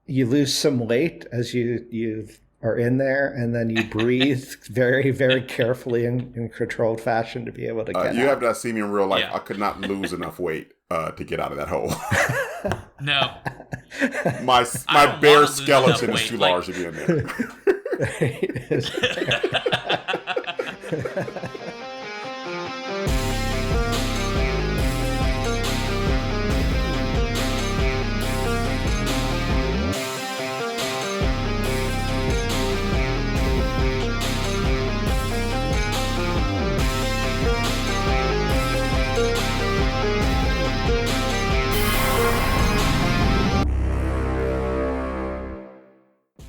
You lose some weight as you are in there, and then you breathe very, very carefully in controlled fashion to be able to get you out. have not seen me in real life. Yeah. I could not lose enough weight to get out of that hole. No. my don't bare wanna lose skeleton enough is too weight, large to be in there.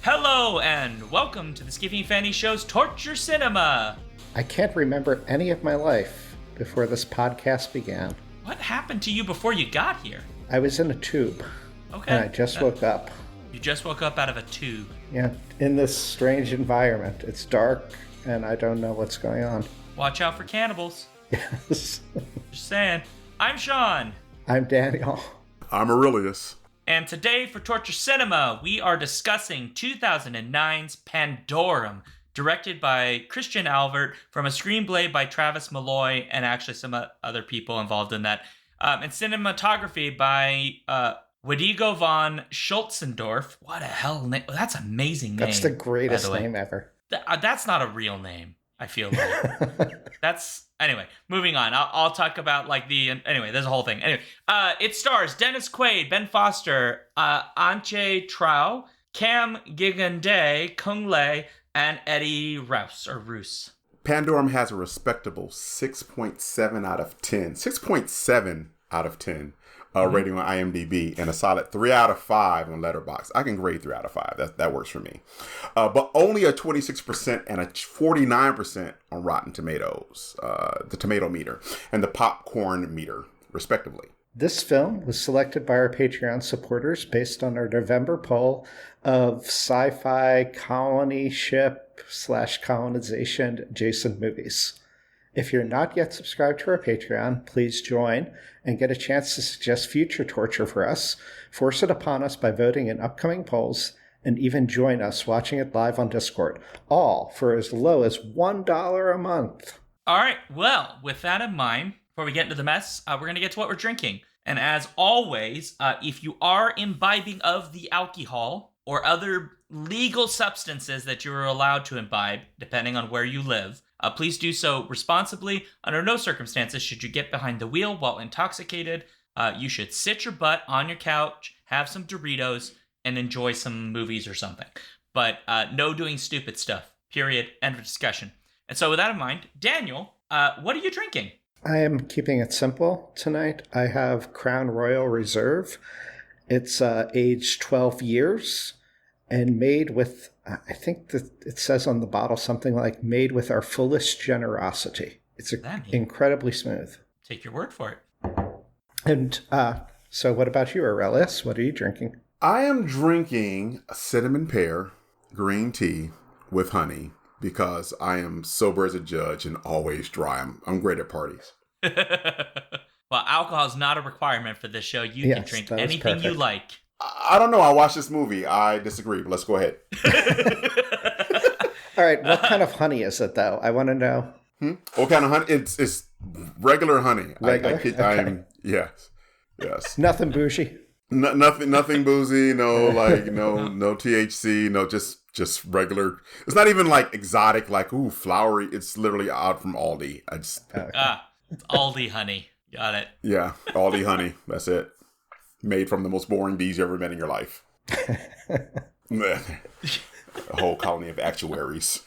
Hello, and welcome to the Skippy and Fanny Show's Torture Cinema. I can't remember any of my life before this podcast began. What happened to you before you got here? I was in a tube, Okay. and I just woke up. You just woke up out of a tube. Yeah, in this strange environment. It's dark, and I don't know what's going on. Watch out for cannibals. Yes. Just saying. I'm Shaun. I'm Daniel. I'm Aurelius. And today for Torture Cinema, we are discussing 2009's Pandorum, directed by Christian Alvart, from a screenplay by Travis Malloy and actually some other people involved in that, and cinematography by Wedigo von Schultzendorf. What a hell name. That's an amazing name. That's the greatest name ever. That's not a real name, I feel like. Anyway, moving on. I'll talk about anyway, there's a whole thing. Anyway, it stars Dennis Quaid, Ben Foster, Antje Trau, Cam Gigande, Kung Lei, and Eddie Roos. Pandorum has a respectable 6.7 out of 10. 6.7 out of 10 rating on IMDb and a solid 3 out of 5 on Letterboxd. I can grade 3 out of 5. That works for me. But only a 26% and a 49% on Rotten Tomatoes, the tomato meter, and the popcorn meter, respectively. This film was selected by our Patreon supporters based on our November poll of sci-fi colony ship / colonization adjacent movies. If you're not yet subscribed to our Patreon, please join and get a chance to suggest future torture for us, force it upon us by voting in upcoming polls, and even join us watching it live on Discord, all for as low as $1 a month. All right, well, with that in mind, before we get into the mess, we're going to get to what we're drinking. And as always, if you are imbibing of the alcohol or other legal substances that you are allowed to imbibe, depending on where you live, please do so responsibly. Under no circumstances should you get behind the wheel while intoxicated. You should sit your butt on your couch, have some Doritos, and enjoy some movies or something. But no doing stupid stuff. Period. End of discussion. And so with that in mind, Daniel, what are you drinking? I am keeping it simple tonight. I have Crown Royal Reserve. It's aged 12 years and made with, I think that it says on the bottle something like made with our fullest generosity. It's incredibly smooth. Take your word for it. And so what about you, Aurelius? What are you drinking? I am drinking a cinnamon pear green tea with honey because I am sober as a judge and always dry. I'm great at parties. Well, alcohol is not a requirement for this show. You can drink anything you like. I don't know. I watched this movie. I disagree, but let's go ahead. All right. What kind of honey is it, though? I want to know. What kind of honey? It's regular honey. Regular? Okay. Yes. Nothing bougie? Nothing boozy. No, no THC. No, just regular. It's not even like exotic, like, ooh, flowery. It's literally out from Aldi. It's Aldi honey. Got it. Yeah, Aldi honey. That's it. Made from the most boring bees you ever met in your life. A whole colony of actuaries.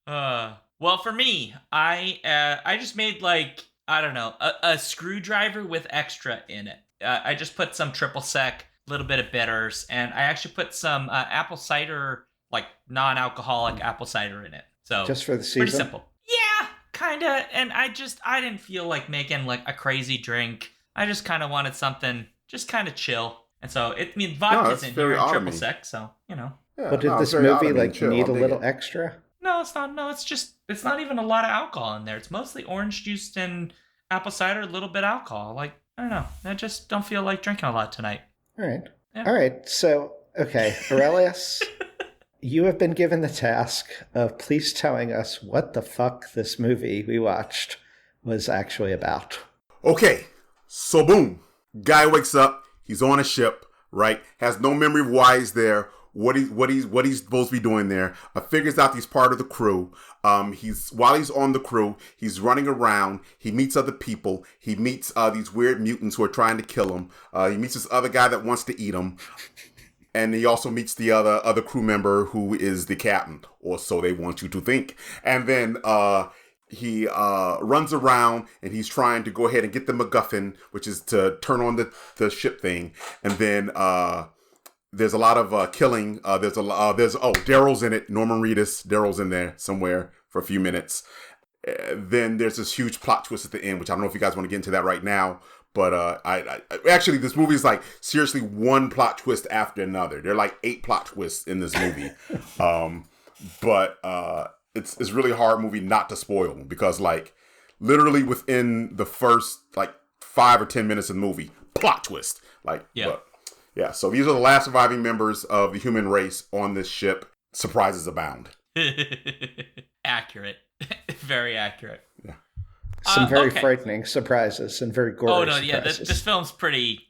Well, for me, I just made a screwdriver with extra in it. I just put some triple sec, a little bit of bitters, and I actually put some apple cider, like non-alcoholic apple cider in it. So just for the season? Pretty simple. Yeah, kind of. And I didn't feel like making like a crazy drink. I just kind of wanted something just kind of chill. And so, vodka's in here in triple sec, so, you know. Yeah, but did this movie need a little extra? No, it's not. No, it's not even a lot of alcohol in there. It's mostly orange juice and apple cider, a little bit of alcohol. Like, I don't know. I just don't feel like drinking a lot tonight. All right. Yeah. All right. So, okay, Aurelius, you have been given the task of please telling us what the fuck this movie we watched was actually about. Okay, so boom, guy wakes up. He's on a ship, right? Has no memory of why he's there. What he's supposed to be doing there. Figures out he's part of the crew. While he's on the crew, he's running around. He meets other people. He meets these weird mutants who are trying to kill him. He meets this other guy that wants to eat him. And he also meets the other crew member who is the captain, or so they want you to think. And then he runs around and he's trying to go ahead and get the MacGuffin, which is to turn on the ship thing. And then there's a lot of killing. There's Daryl's in it. Norman Reedus, Daryl's in there somewhere for a few minutes. Then there's this huge plot twist at the end, which I don't know if you guys want to get into that right now. But I actually, this movie is like seriously one plot twist after another. There are like 8 plot twists in this movie. But it's really hard movie not to spoil, because like literally within the first like 5 or 10 minutes of the movie, plot twist. Like, yeah. But, yeah. So these are the last surviving members of the human race on this ship. Surprises abound. Accurate. Very accurate. Yeah. Some very frightening surprises and very gory surprises. Oh, no, yeah. This film's pretty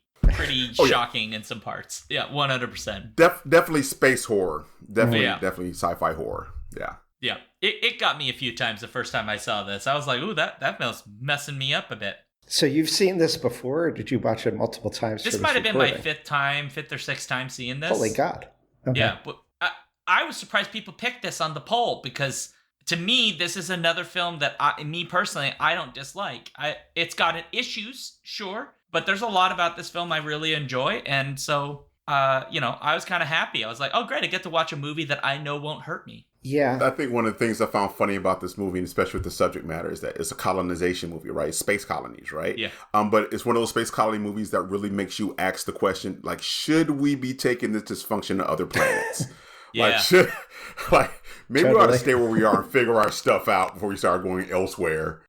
shocking in some parts. Yeah, 100%. Definitely space horror. Definitely sci-fi horror. Yeah. Yeah. It got me a few times the first time I saw this. I was like, ooh, that feels messing me up a bit. So you've seen this before, or did you watch it multiple times? This might have been my fifth or sixth time seeing this. Holy God. Okay. Yeah, but I was surprised people picked this on the poll, because to me, this is another film that me personally, I don't dislike. It's got issues, sure, but there's a lot about this film I really enjoy. And so, I was kind of happy. I was like, oh, great, I get to watch a movie that I know won't hurt me. Yeah. I think one of the things I found funny about this movie, and especially with the subject matter, is that it's a colonization movie, right? Space colonies, right? Yeah. But it's one of those space colony movies that really makes you ask the question, like, should we be taking this dysfunction to other planets? Yeah. Maybe we ought to stay where we are and figure our stuff out before we start going elsewhere.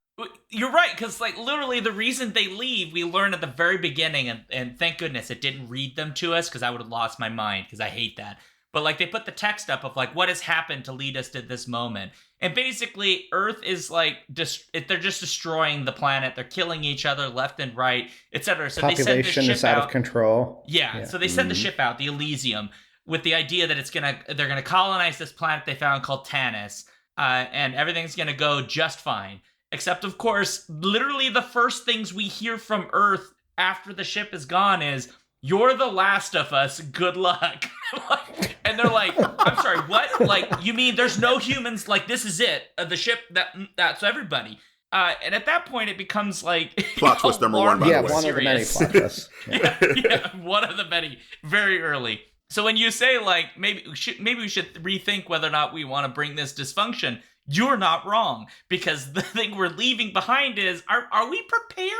You're right, because like literally the reason they leave, we learn at the very beginning, and thank goodness it didn't read them to us, because I would have lost my mind, because I hate that. But like they put the text up of like what has happened to lead us to this moment, and basically Earth is like they're just destroying the planet. They're killing each other left and right, etc. So population they send the ship is out of control. Yeah, so they send the ship out, the Elysium, with the idea that they're gonna colonize this planet they found called Tanis, and everything's gonna go just fine. Except, of course, literally the first things we hear from Earth after the ship is gone is, "You're the last of us. Good luck." And they're like, "I'm sorry, what? Like, you mean there's no humans? Like, this is it? The ship that's everybody." And at that point, it becomes like plot twist number 1. By the way. One of the many plot twists. Yeah, one of the many, very early. So when you say like maybe we should rethink whether or not we want to bring this dysfunction, you're not wrong, because the thing we're leaving behind is are we prepared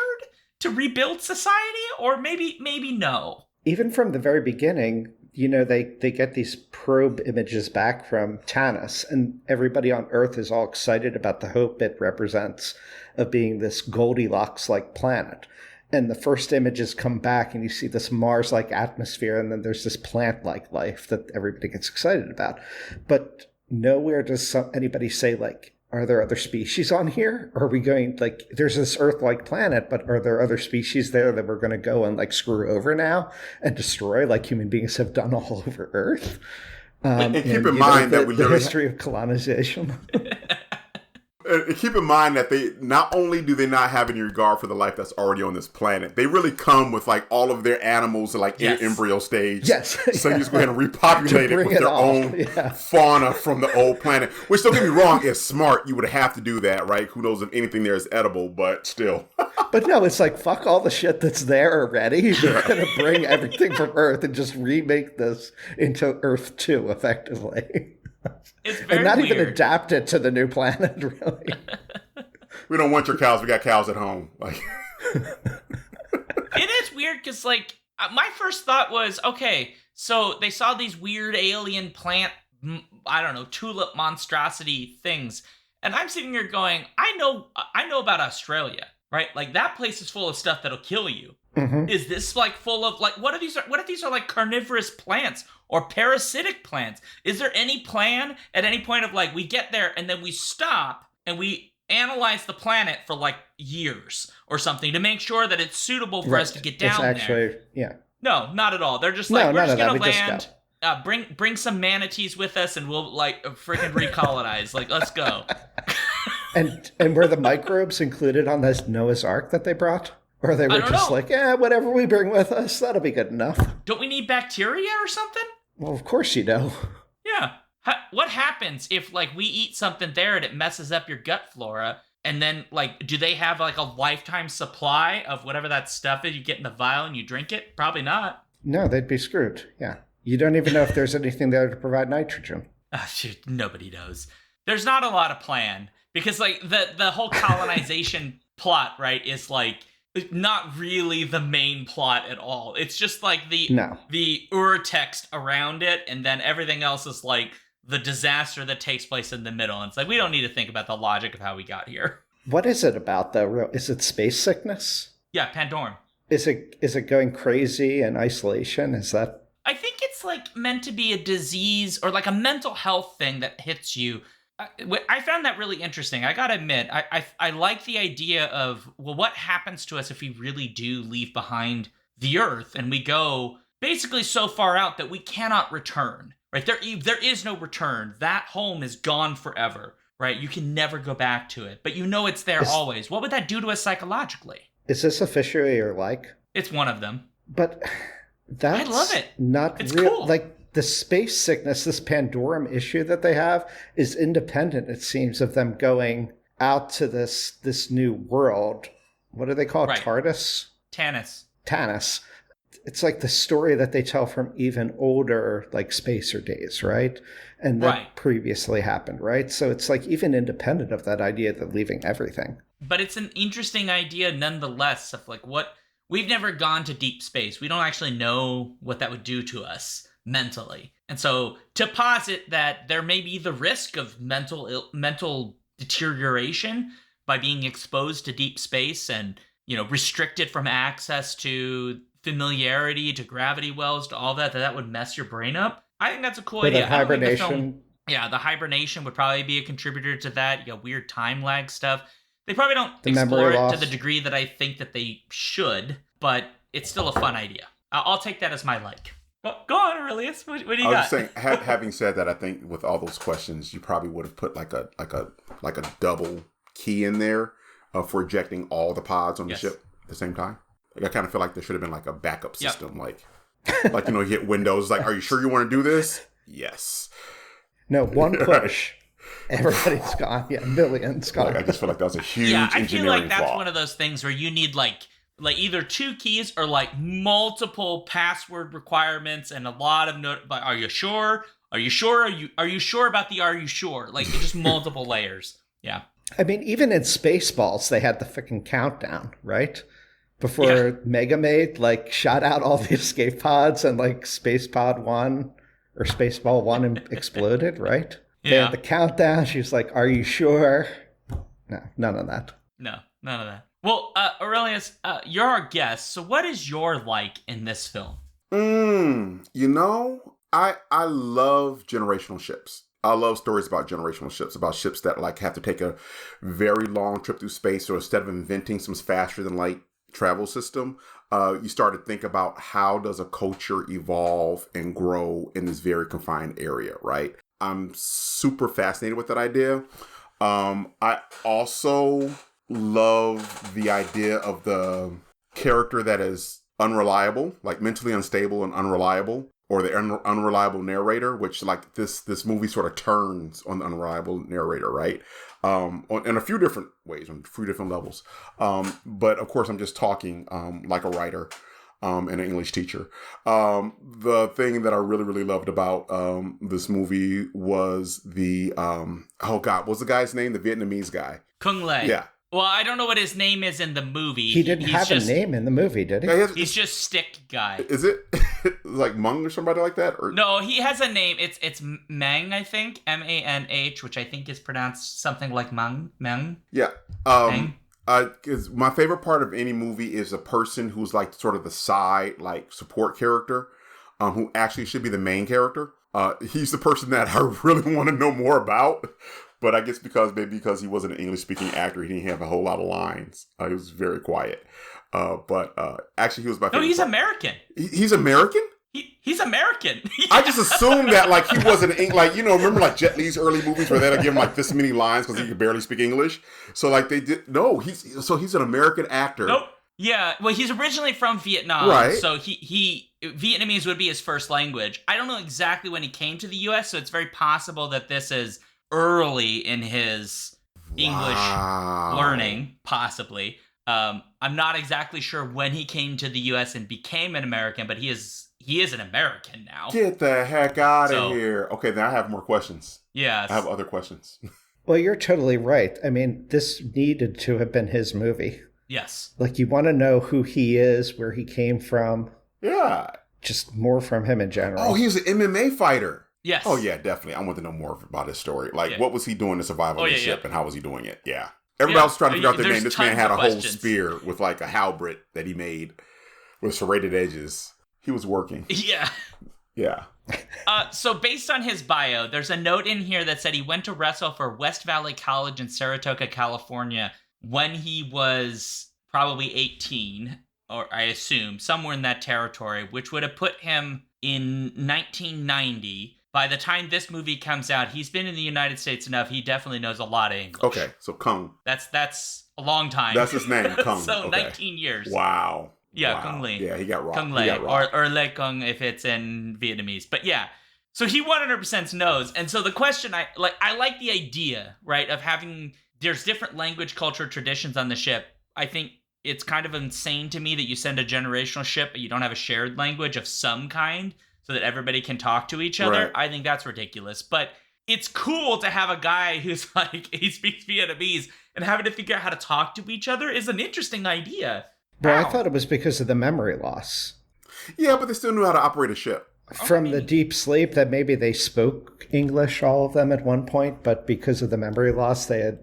to rebuild society, or maybe no? Even from the very beginning, they get these probe images back from Tanis, and everybody on Earth is all excited about the hope it represents of being this Goldilocks-like planet. And the first images come back and you see this Mars-like atmosphere, and then there's this plant-like life that everybody gets excited about. But nowhere does anybody say, like, are there other species on here? Or are we going, like, there's this Earth-like planet, but are there other species there that we're going to go and, like, screw over now and destroy like human beings have done all over Earth? And keep in mind that the history of colonization. Keep in mind that they not only do they not have any regard for the life that's already on this planet, they really come with like all of their animals like in embryo stage. Yes. So you just go ahead and repopulate it with their own fauna from the old planet. Which, don't get me wrong, is smart. You would have to do that, right? Who knows if anything there is edible, but still. But no, it's like, fuck all the shit that's there already. They're going to bring everything from Earth and just remake this into Earth 2, effectively. It's very and not weird. even adapt it to the new planet, really. We don't want your cows. We got cows at home. Like, it is weird because, like, my first thought was, okay, so they saw these weird alien plant, I don't know, tulip monstrosity things, and I'm sitting here going, I know about Australia, right? Like, that place is full of stuff that'll kill you. Mm-hmm. Is this like full of like what if these are like carnivorous plants or parasitic plants? Is there any plan at any point of like we get there and then we stop and we analyze the planet for like years or something to make sure that it's suitable for us to get down it's actually, there? Yeah. No, not at all. They're just like, we're none just of that. gonna We just land. go. Bring some manatees with us, and we'll like freaking recolonize. Like, let's go. And were the microbes included on this Noah's Ark that they brought? Or they were just know. like, whatever we bring with us, that'll be good enough. Don't we need bacteria or something? Well, of course you do. Yeah. What happens if like we eat something there and it messes up your gut flora? And then like, do they have like a lifetime supply of whatever that stuff is you get in the vial and you drink it? Probably not. No, they'd be screwed. Yeah. You don't even know if there's anything there to provide nitrogen. Shoot, nobody knows. There's not a lot of plan because like the whole colonization plot, right, is like not really the main plot at all. It's just like the urtext around it, and then everything else is like the disaster that takes place in the middle. And it's like we don't need to think about the logic of how we got here. What is it about though? Is it space sickness? Yeah, Pandorum. Is it going crazy in isolation? Is that? I think it's like meant to be a disease or like a mental health thing that hits you. I found that really interesting. I gotta admit, I like the idea of, well, what happens to us if we really do leave behind the Earth and we go basically so far out that we cannot return, right? There is no return. That home is gone forever, right? You can never go back to it, but you know it's there always. What would that do to us psychologically? Is this a fishery or like? It's one of them. But that's I love it. Not it's real. Cool. Like the space sickness, this Pandorum issue that they have is independent, it seems, of them going out to this new world. What do they call it? Right. TARDIS? Tanis. It's like the story that they tell from even older, like Spacer days, right? And that previously happened, right? So it's like even independent of that idea of leaving everything. But it's an interesting idea nonetheless of like what we've never gone to deep space. We don't actually know what that would do to us mentally. And so to posit that there may be the risk of mental deterioration by being exposed to deep space and, you know, restricted from access to familiarity, to gravity wells, to all that would mess your brain up. I think that's a cool idea. Hibernation. The hibernation would probably be a contributor to that. You know, weird time lag stuff. They probably don't The explore it memory to the degree that I think that they should, but it's still a fun idea. I'll take that as my like. Go on, Aurelius. What do you got? I was just saying, having said that, I think with all those questions, you probably would have put like a double key in there for ejecting all the pods on the ship at the same time. Like I kind of feel like there should have been like a backup system, like you know, you hit Windows, like, are you sure you want to do this? Yes. No, one push. Everybody's gone. Yeah, millions gone. Like, I just feel like that was a huge I feel like that's flaw. one of those things where you need like either two keys or like multiple password requirements and a lot of but are you sure? Are you sure? Are you sure about the are you sure? Like just multiple layers. Yeah. I mean, even in Spaceballs, they had the freaking countdown, right? Before Mega Maid, like, shot out all the escape pods and, like, Space Pod 1 or Spaceball 1 exploded, right? They had the countdown. She was like, are you sure? No, none of that. No, none of that. Well, Aurelius, you're our guest, so what is your like in this film? You know, I love generational ships. I love stories about generational ships, about ships that like have to take a very long trip through space. So instead of inventing some faster than light travel system, you start to think about how does a culture evolve and grow in this very confined area, right? I'm super fascinated with that idea. I also love the idea of the character that is unreliable, like mentally unstable and unreliable, or the unreliable narrator, which like this movie sort of turns on the unreliable narrator, right? In a few different ways, on a few different levels. But of course, I'm just talking like a writer and an English teacher. The thing that I really, really loved about this movie was the, what was the guy's name? The Vietnamese guy. Kung Lei. Yeah. Well, I don't know what his name is in the movie. He didn't have a name in the movie, did he? Yeah, he's just Stick Guy. Is it like Mung or somebody like that? Or no, he has a name. It's Mang, I think. Manh, which I think is pronounced something like Mang. Yeah. Mang. Because my favorite part of any movie is a person who's like sort of the side, like support character, who actually should be the main character. He's the person that I really want to know more about. But I guess because he wasn't an English-speaking actor, he didn't have a whole lot of lines. He was very quiet. But actually, he was my favorite. No, he's American. He's American? He's American. I just assumed that like he wasn't like, remember like Jet Li's early movies where they'd give him like this many lines because he could barely speak English. So like they did. No, he's an American actor. Nope. Yeah. Well, he's originally from Vietnam, right? So he Vietnamese would be his first language. I don't know exactly when he came to the U.S., so it's very possible that this is early in his English learning, possibly. I'm not exactly sure when he came to the U.S. and became an American, but he is an American now. Get the heck out of here. Okay, then I have more questions. Yeah. I have other questions. Well, you're totally right. I mean, this needed to have been his movie. Yes. Like, you want to know who he is, where he came from. Yeah. Just more from him in general. Oh, he was an MMA fighter. Yes. Oh, yeah, definitely. I want to know more about his story. Like, what was he doing to survive on the ship, and how was he doing it? Yeah. Everybody else trying to figure out their name. This man had a whole spear with, like, a halberd that he made with serrated edges. He was working. Yeah. Yeah. So based on his bio, there's a note in here that said he went to wrestle for West Valley College in Saratoga, California when he was probably 18, or I assume somewhere in that territory, which would have put him in 1990. By the time this movie comes out, he's been in the United States enough. He definitely knows a lot of English. Okay, so Kung. That's a long time. That's his name, Kung. So okay. 19 years. Wow. Yeah, wow. Kung Le. Yeah, he got rocked. Kung Le, or Le Kung if it's in Vietnamese. But yeah, so he 100% knows. And so the question, I like the idea, right, of having, there's different language, culture, traditions on the ship. I think it's kind of insane to me that you send a generational ship, but you don't have a shared language of some kind so that everybody can talk to each other. Right. I think that's ridiculous. But it's cool to have a guy who's like, he speaks Vietnamese, and having to figure out how to talk to each other is an interesting idea. Well, Wow. I thought it was because of the memory loss. Yeah, but they still knew how to operate a ship. From the deep sleep, that maybe they spoke English, all of them at one point, but because of the memory loss, they had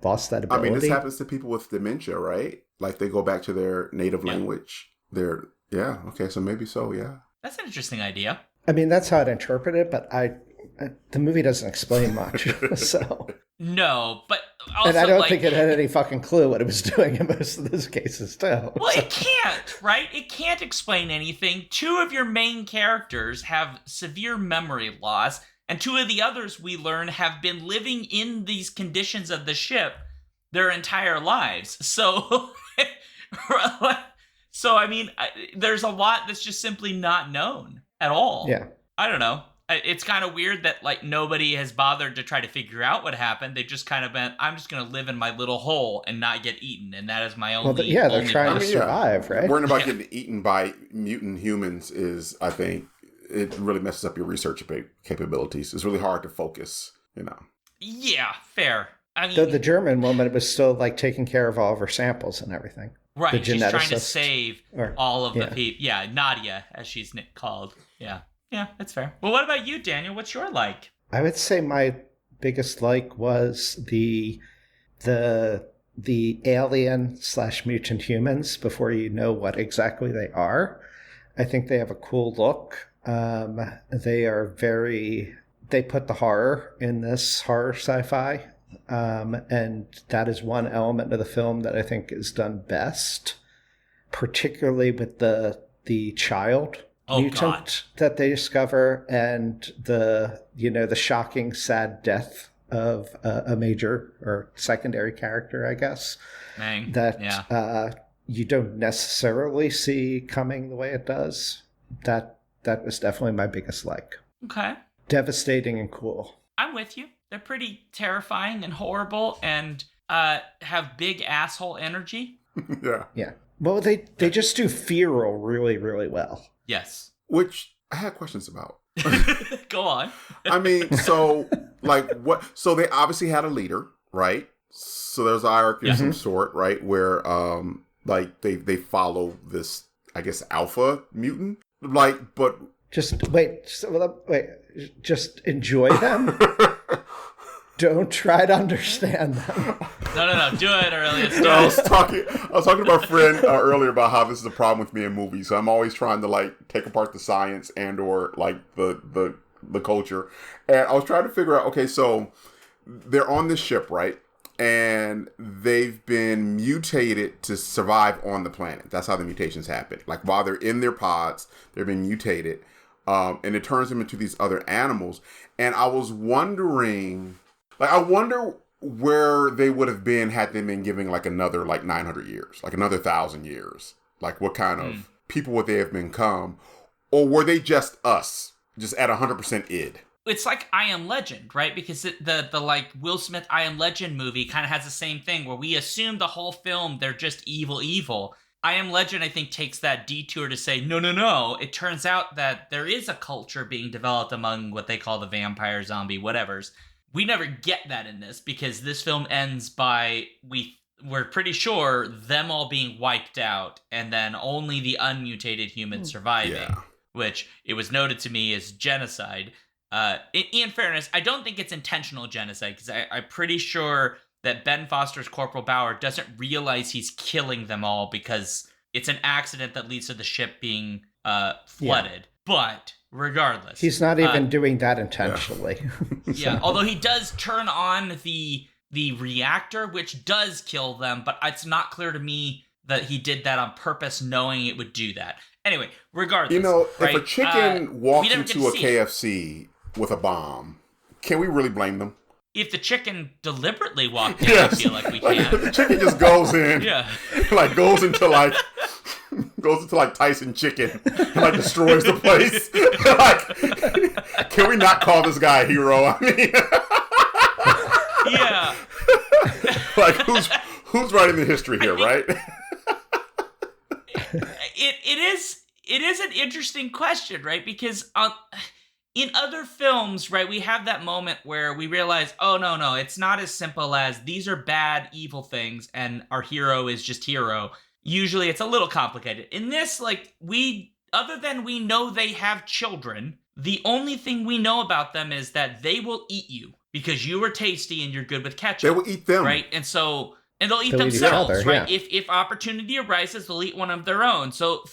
lost that ability. I mean, this happens to people with dementia, right? Like they go back to their native language. Okay, so maybe so, yeah. That's an interesting idea. I mean, that's how I'd interpret it, but the movie doesn't explain much, so... No, but also, and I don't think it had any fucking clue what it was doing in most of those cases, too. Well, it can't, right? It can't explain anything. Two of your main characters have severe memory loss, and two of the others, we learn, have been living in these conditions of the ship their entire lives. So, I mean, there's a lot that's just simply not known at all. Yeah. I don't know. It's kind of weird that, like, nobody has bothered to try to figure out what happened. They've just kind of been, I'm just going to live in my little hole and not get eaten. And that is my only... Well, they're trying to survive, right? Worrying about getting eaten by mutant humans is, I think, it really messes up your research capabilities. It's really hard to focus, Yeah, fair. I mean... The German woman was still, like, taking care of all of her samples and everything. Right, she's trying to save all of the people. Yeah, Nadia, as she's called. Yeah. Yeah, that's fair. Well, what about you, Daniel? What's your like? I would say my biggest like was the alien / mutant humans before you know what exactly they are. I think they have a cool look. They put the horror in this horror sci-fi. And that is one element of the film that I think is done best, particularly with the child mutant that they discover, and the shocking, sad death of a major or secondary character, I guess, you don't necessarily see coming the way it does. That was definitely my biggest like. Okay. Devastating and cool. I'm with you. They're pretty terrifying and horrible, and have big asshole energy. Yeah. Yeah. Well, they just do feral really, really well. Yes. Which I had questions about. Go on. I mean, so, like, what? So they obviously had a leader, right? So there's a hierarchy of some sort, right? Where, like, they follow this, I guess, alpha mutant. Like, but... Just enjoy them? Don't try to understand them. No. Do it, Aurelius. No, I was talking to my friend earlier about how this is a problem with me in movies. So I'm always trying to like take apart the science and or like the culture. And I was trying to figure out, okay, so they're on this ship, right? And they've been mutated to survive on the planet. That's how the mutations happen. Like while they're in their pods, they're being mutated. And it turns them into these other animals. And I was wondering, like, I wonder where they would have been had they been giving like another like 900 years, like another 1,000 years. Like what kind of people would they have become? Or were they just us, just at 100% id? It's like I Am Legend, right? Because the like Will Smith I Am Legend movie kind of has the same thing where we assume the whole film they're just evil. I Am Legend, I think, takes that detour to say, no. It turns out that there is a culture being developed among what they call the vampire, zombie, whatevers. We never get that in this because this film ends by, we're pretty sure, them all being wiped out and then only the unmutated humans surviving, which it was noted to me as genocide. In fairness, I don't think it's intentional genocide because I'm pretty sure that Ben Foster's Corporal Bauer doesn't realize he's killing them all because it's an accident that leads to the ship being flooded. But regardless, he's not even doing that intentionally. Yeah, although he does turn on the reactor, which does kill them, but it's not clear to me that he did that on purpose, knowing it would do that. Anyway, regardless, You know, right? if a chicken walks never get into to a see it. KFC with a bomb, can we really blame them? If the chicken deliberately walked in, I feel like we can. The chicken just goes in, Yeah. like goes into like Tyson chicken, and like destroys the place. Like, can we not call this guy a hero? I mean, Yeah. like who's writing the history here, right? It is an interesting question, right? Because in other films, right, we have that moment where we realize, oh, no, it's not as simple as these are bad, evil things, and our hero is just hero. Usually it's a little complicated. In this, like, other than we know they have children, the only thing we know about them is that they will eat you because you are tasty and you're good with ketchup. They will eat them. Right? And they'll eat They'll eat each themselves, other, right? yeah. If opportunity arises, they'll eat one of their own. So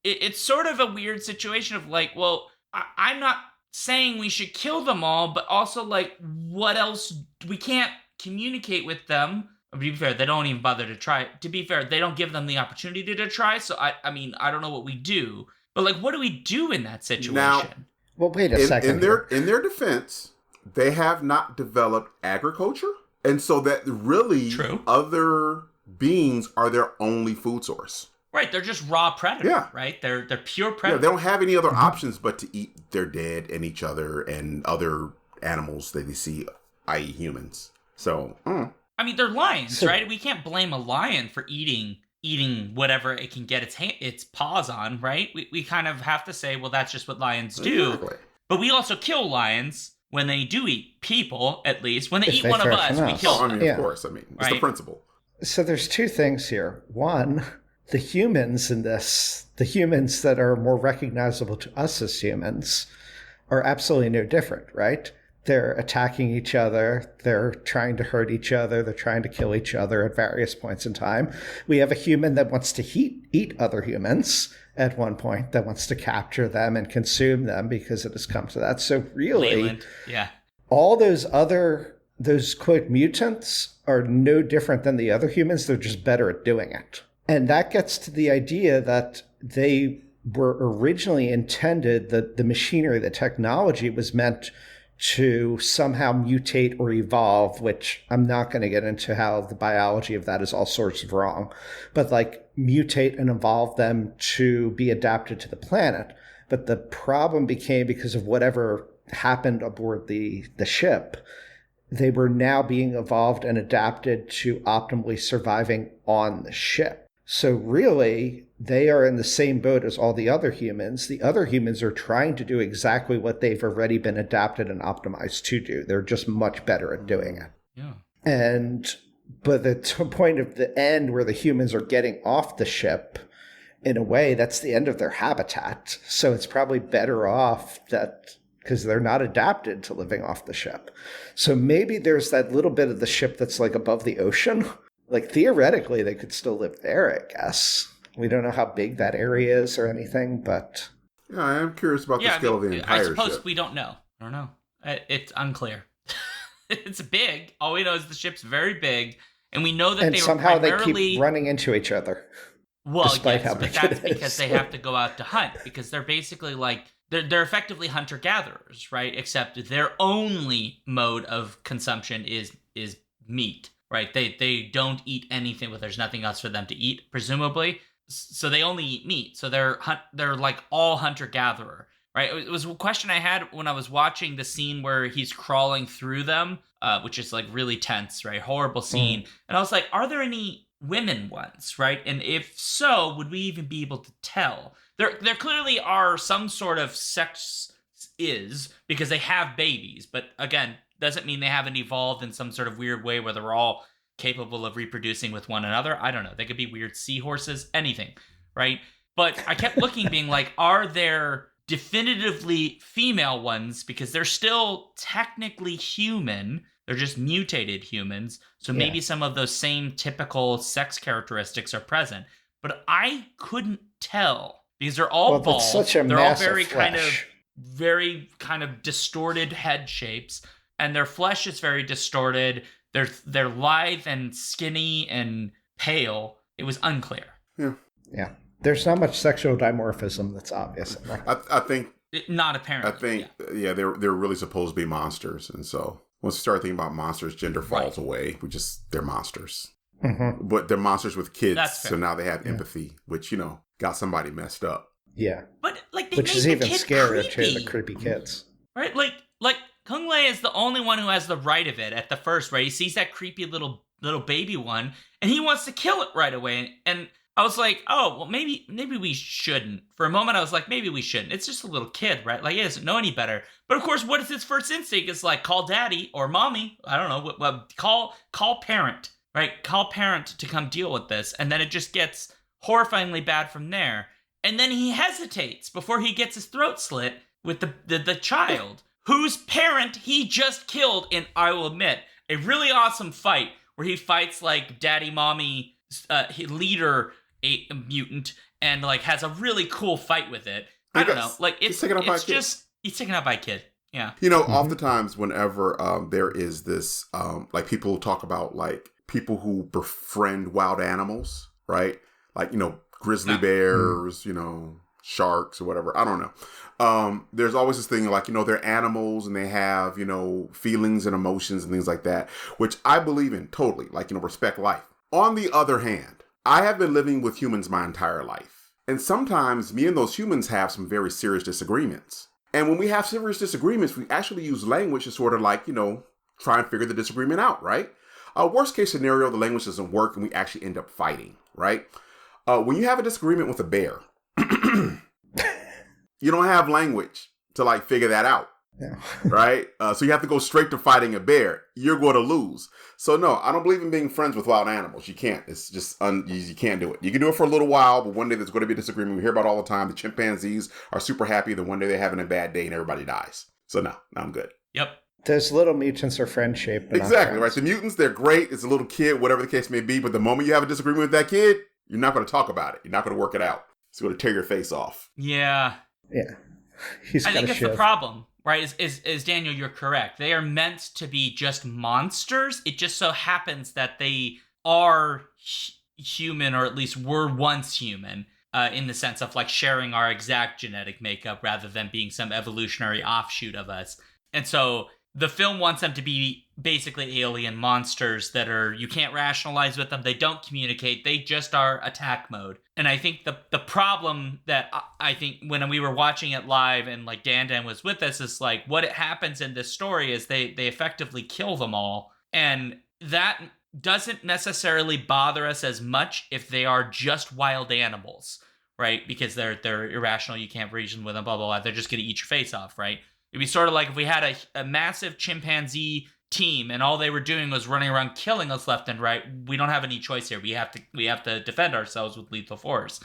it's sort of a weird situation of like, well, I'm not saying we should kill them all, but also like, what else? We can't communicate with them. To be fair, they don't even bother to try. To be fair, they don't give them the opportunity to try. So I mean, I don't know what we do, but like, what do we do in that situation? Now, Well, wait a second. In their defense, they have not developed agriculture, and so that really True. Other beings are their only food source. Right, they're just raw predator. Yeah. Right, they're pure Yeah, predator. they don't have any other options but to eat their dead and each other and other animals that they see, i.e. humans. So, I mean, they're lions, right? We can't blame a lion for eating whatever it can get its paws on, right? We kind of have to say, well, that's just what lions do. Exactly. But we also kill lions when they do eat people, at least. When they If eat they one of threaten us, we us. kill I them. mean, Yeah. of course. I mean, it's the Right. principle. So there's two things here. One, the humans in this, the humans that are more recognizable to us as humans, are absolutely no different, right? They're attacking each other. They're trying to hurt each other. They're trying to kill each other at various points in time. We have a human that wants to eat other humans at one point, that wants to capture them and consume them because it has come to that. So really, Leland. Yeah. all those quote mutants are no different than the other humans. They're just better at doing it. And that gets to the idea that they were originally intended, that the machinery, the technology was meant to somehow mutate or evolve, which I'm not going to get into how the biology of that is all sorts of wrong, but like mutate and evolve them to be adapted to the planet. But the problem became, because of whatever happened aboard the ship, they were now being evolved and adapted to optimally surviving on the ship. So really, they are in the same boat as all the other humans. The other humans are trying to do exactly what they've already been adapted and optimized to do. They're just much better at doing it. Yeah. But the point of the end where the humans are getting off the ship, in a way, that's the end of their habitat. So it's probably better off that because they're not adapted to living off the ship. So maybe there's that little bit of the ship that's like above the ocean. Like theoretically, they could still live there, I guess. We don't know how big that area is or anything, but Yeah, I am curious about the scale of the entire I suppose ship. we don't know. I don't know. It's unclear. It's big. All we know is the ship's very big, and we know that and they were somehow primarily... they keep running into each other. Well, despite yes, how but big that's it because is. they have to go out to hunt, because they're basically like they're effectively hunter-gatherers, right? Except their only mode of consumption is meat, right? They don't eat anything, but there's nothing else for them to eat, presumably. So they only eat meat. So they're like all hunter-gatherer, right? It was a question I had when I was watching the scene where he's crawling through them, which is like really tense, right? Horrible scene. And I was like, are there any women ones, right? And if so, would we even be able to tell? There clearly are some sort of sex because they have babies, but again, doesn't mean they haven't evolved in some sort of weird way where they're all capable of reproducing with one another. I don't know. They could be weird seahorses, anything, right? But I kept looking, being like, are there definitively female ones? Because they're still technically human. They're just mutated humans. So maybe some of those same typical sex characteristics are present. But I couldn't tell because they're all bald. Such a they're all very kind of distorted head shapes, and their flesh is very distorted. They're lithe and skinny and pale. It was unclear. Yeah. There's not much sexual dimorphism that's obvious. I think not apparently. I think they're really supposed to be monsters, and so once you start thinking about monsters, gender falls away. They're monsters, but they're monsters with kids. So now they have empathy, which got somebody messed up. Yeah, but like which is even scarier to the creepy kids, right? Like Kung Lei is the only one who has the right of it at the first, right? He sees that creepy little baby one, and he wants to kill it right away. And I was like, oh, well, maybe we shouldn't. For a moment, I was like, maybe we shouldn't. It's just a little kid, right? Like, he doesn't know any better. But of course, what is his first instinct? It's like, call daddy or mommy. I don't know. Call parent, right? Call parent to come deal with this. And then it just gets horrifyingly bad from there. And then he hesitates before he gets his throat slit with the child, whose parent he just killed in, I will admit, a really awesome fight where he fights like daddy, mommy, leader, a mutant, and like has a really cool fight with it. I don't know. Like he's taken out by a kid. Yeah. Oftentimes whenever there is this, like people talk about like people who befriend wild animals, right? Like, grizzly bears, sharks or whatever. I don't know. There's always this thing like, they're animals and they have, feelings and emotions and things like that, which I believe in totally, like, respect life. On the other hand, I have been living with humans my entire life. And sometimes me and those humans have some very serious disagreements. And when we have serious disagreements, we actually use language to sort of like, try and figure the disagreement out, right? Worst case scenario, the language doesn't work and we actually end up fighting, right? When you have a disagreement with a bear, you don't have language to like figure that out. Yeah. Right? So you have to go straight to fighting a bear. You're going to lose. So no, I don't believe in being friends with wild animals. You can't. It's just, you can't do it. You can do it for a little while, but one day there's going to be a disagreement. We hear about all the time. The chimpanzees are super happy that one day they're having a bad day and everybody dies. So no, I'm good. Yep. Those little mutants are friend-shaped. Exactly, right? The mutants, they're great. It's a little kid, whatever the case may be. But the moment you have a disagreement with that kid, you're not going to talk about it. You're not going to work it out. It's going to tear your face off. Yeah. Yeah. I think that's the problem. Right, is Daniel, you're correct. They are meant to be just monsters. It just so happens that they are human, or at least were once human, in the sense of like sharing our exact genetic makeup rather than being some evolutionary offshoot of us. And so the film wants them to be basically alien monsters that you can't rationalize with them. They don't communicate. They just are attack mode. And I think the problem that I think when we were watching it live and like Dan was with us is like what happens in this story is they effectively kill them all. And that doesn't necessarily bother us as much if they are just wild animals, right? Because they're irrational. You can't reason with them, blah, blah, blah. They're just going to eat your face off, right? It'd be sort of like if we had a massive chimpanzee team and all they were doing was running around killing us left and right. We don't have any choice here. We have to defend ourselves with lethal force.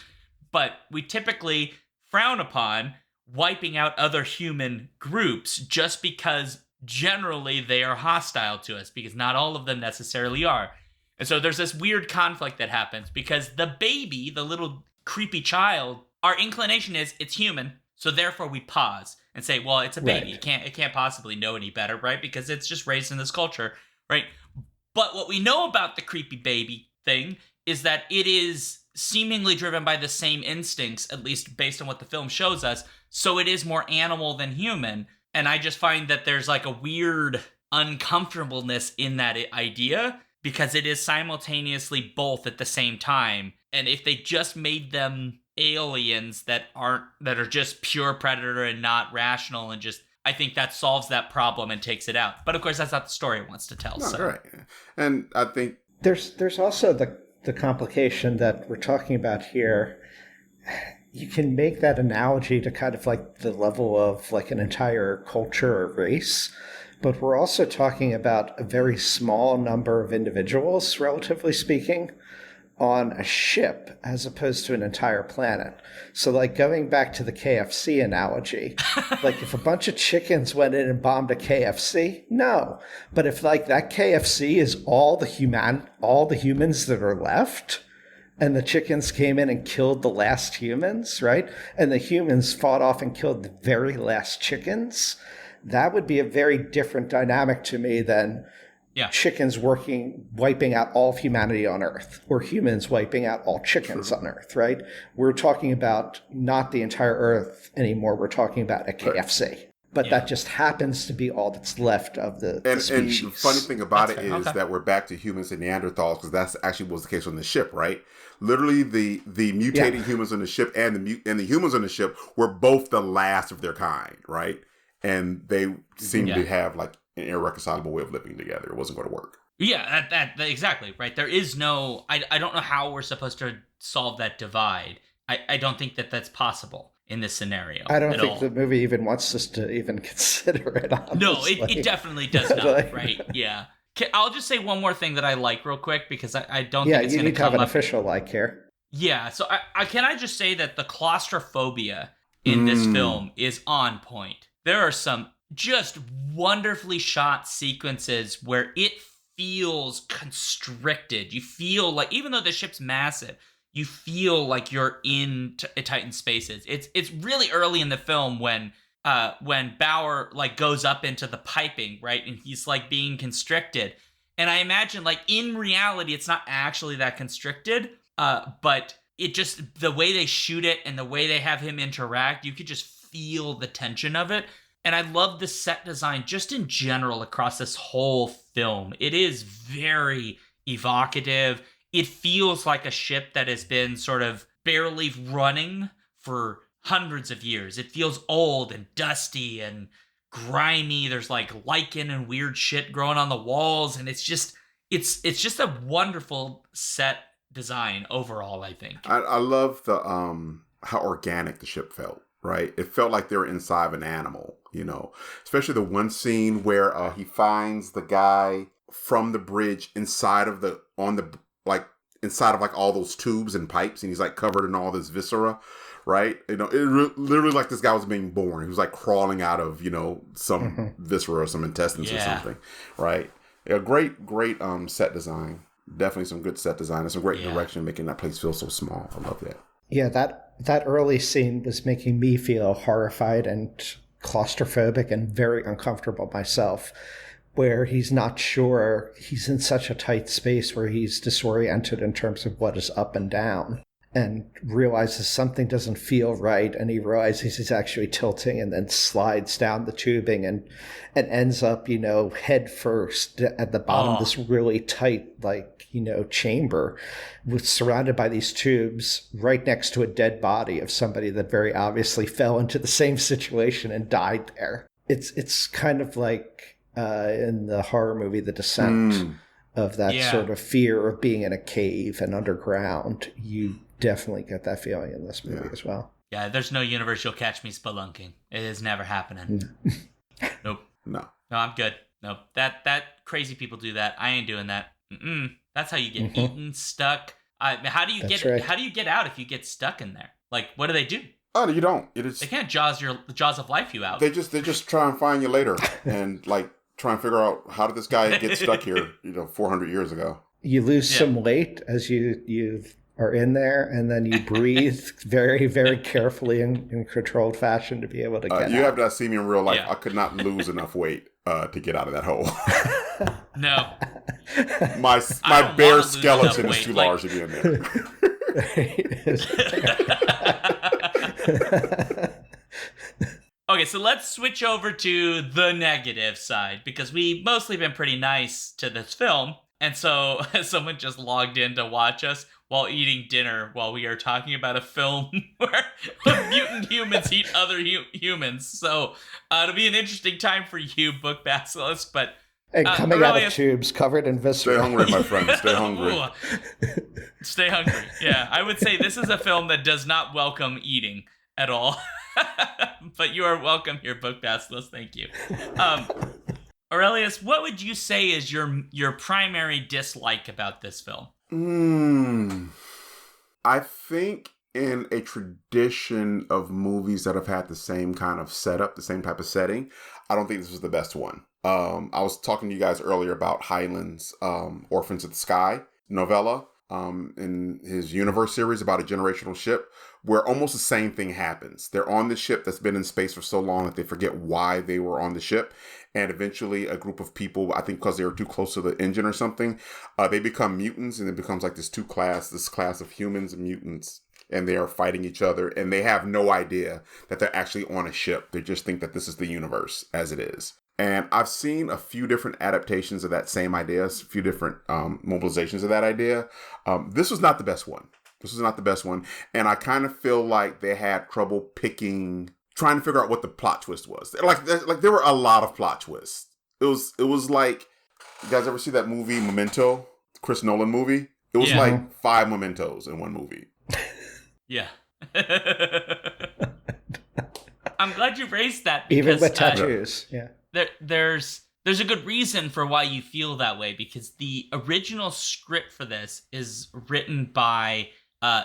But we typically frown upon wiping out other human groups just because generally they are hostile to us, because not all of them necessarily are. And so there's this weird conflict that happens because the baby, the little creepy child, our inclination is it's human, so therefore we pause and say, well, it's a baby. Right. It can't possibly know any better, right? Because it's just raised in this culture, right? But what we know about the creepy baby thing is that it is seemingly driven by the same instincts, at least based on what the film shows us. So it is more animal than human. And I just find that there's like a weird uncomfortableness in that idea because it is simultaneously both at the same time. And if they just made them aliens that are just pure predator and not rational, and just, I think that solves that problem and takes it out. But of course, that's not the story it wants to tell. No, so. right. And I think There's also the complication that we're talking about here. You can make that analogy to kind of like the level of like an entire culture or race, but we're also talking about a very small number of individuals, relatively speaking, on a ship as opposed to an entire planet. So like going back to the KFC analogy, like if a bunch of chickens went in and bombed a KFC, no. But if like that KFC is all the humans that are left, and the chickens came in and killed the last humans, right? And the humans fought off and killed the very last chickens, that would be a very different dynamic to me than chickens wiping out all of humanity on Earth, or humans wiping out all chickens on Earth, right? We're talking about not the entire Earth anymore. We're talking about a KFC. But that just happens to be all that's left of the species. And the funny thing about it is that we're back to humans and Neanderthals, because that's actually was the case on the ship, right? Literally, the mutated humans on the ship and the humans on the ship were both the last of their kind, right? And they seemed to have like an irreconcilable way of living together. It wasn't going to work. Yeah, that exactly, right? There is no... I don't know how we're supposed to solve that divide. I don't think that that's possible in this scenario. I don't think the movie even wants us to even consider it, honestly. No, it definitely does not, right? Yeah. I'll just say one more thing that I like real quick, because I don't think it's going to come up. Yeah, you need to have an official like here. Yeah, so can I just say that the claustrophobia in this film is on point. There are some just wonderfully shot sequences where it feels constricted. You feel like, even though the ship's massive, you feel like you're in Titan spaces. It's really early in the film when Bauer like goes up into the piping, right? And he's like being constricted. And I imagine like in reality, it's not actually that constricted, but it just, the way they shoot it and the way they have him interact, you could just feel the tension of it. And I love the set design just in general across this whole film. It is very evocative. It feels like a ship that has been sort of barely running for hundreds of years. It feels old and dusty and grimy. There's like lichen and weird shit growing on the walls. And it's just a wonderful set design overall, I think. I love the how organic the ship felt. Right, it felt like they were inside of an animal, you know. Especially the one scene where he finds the guy from the bridge inside of inside of all those tubes and pipes, and he's like covered in all this viscera, right? You know, literally like this guy was being born. He was like crawling out of some viscera or some intestines or something, right? A great set design. Definitely some good set design and some great direction, making that place feel so small. I love that. Yeah, that early scene was making me feel horrified and claustrophobic and very uncomfortable myself, where he's not sure, he's in such a tight space where he's disoriented in terms of what is up and down, and realizes something doesn't feel right, and he realizes he's actually tilting and then slides down the tubing and ends up, head first at the bottom of this really tight, chamber surrounded by these tubes right next to a dead body of somebody that very obviously fell into the same situation and died there. It's kind of like in the horror movie The Descent, of that sort of fear of being in a cave and underground. You definitely get that feeling in this movie as well. Yeah, there's no universe you'll catch me spelunking. It is never happening. Nope. No, I'm good. Nope. That crazy people do that. I ain't doing that. That's how you get eaten, stuck. How do you get out if you get stuck in there? Like, what do they do? Oh, no, you don't. It is. They can't jaws of life you out. They just try and find you later and like try and figure out how did this guy get stuck here, 400 years ago. You lose some weight as you are in there, and then you breathe very, very carefully in controlled fashion to be able to get out. You have not seen me in real life. Yeah. I could not lose enough weight to get out of that hole. No. My bare skeleton is too large to be in there. Okay, so let's switch over to the negative side, because we've mostly been pretty nice to this film. And so someone just logged in to watch us while eating dinner while we are talking about a film where mutant humans eat other humans. So it'll be an interesting time for you, Book Basilisk. But and coming out of tubes covered in viscera. Stay hungry, my friend. Stay hungry. Stay hungry. Yeah, I would say this is a film that does not welcome eating at all. But you are welcome here, Book Basilisk. Thank you. Aurelius, what would you say is your primary dislike about this film? I think in a tradition of movies that have had the same kind of setup, the same type of setting, I don't think this was the best one. I was talking to you guys earlier about Hyland's Orphans of the Sky novella in his Universe series about a generational ship, where almost the same thing happens. They're on the ship that's been in space for so long that they forget why they were on the ship. And eventually a group of people, I think because they were too close to the engine or something, they become mutants, and it becomes like this class of humans and mutants, and they are fighting each other, and they have no idea that they're actually on a ship. They just think that this is the universe as it is. And I've seen a few different adaptations of that same idea, a few different mobilizations of that idea. This was not the best one. And I kind of feel like they had trouble trying to figure out what the plot twist was. Like there were a lot of plot twists. It was like, you guys ever see that movie Memento, Chris Nolan movie? It was like 5 Mementos in one movie. Yeah. I'm glad you raised that, because even with tattoos. There's a good reason for why you feel that way, because the original script for this is written by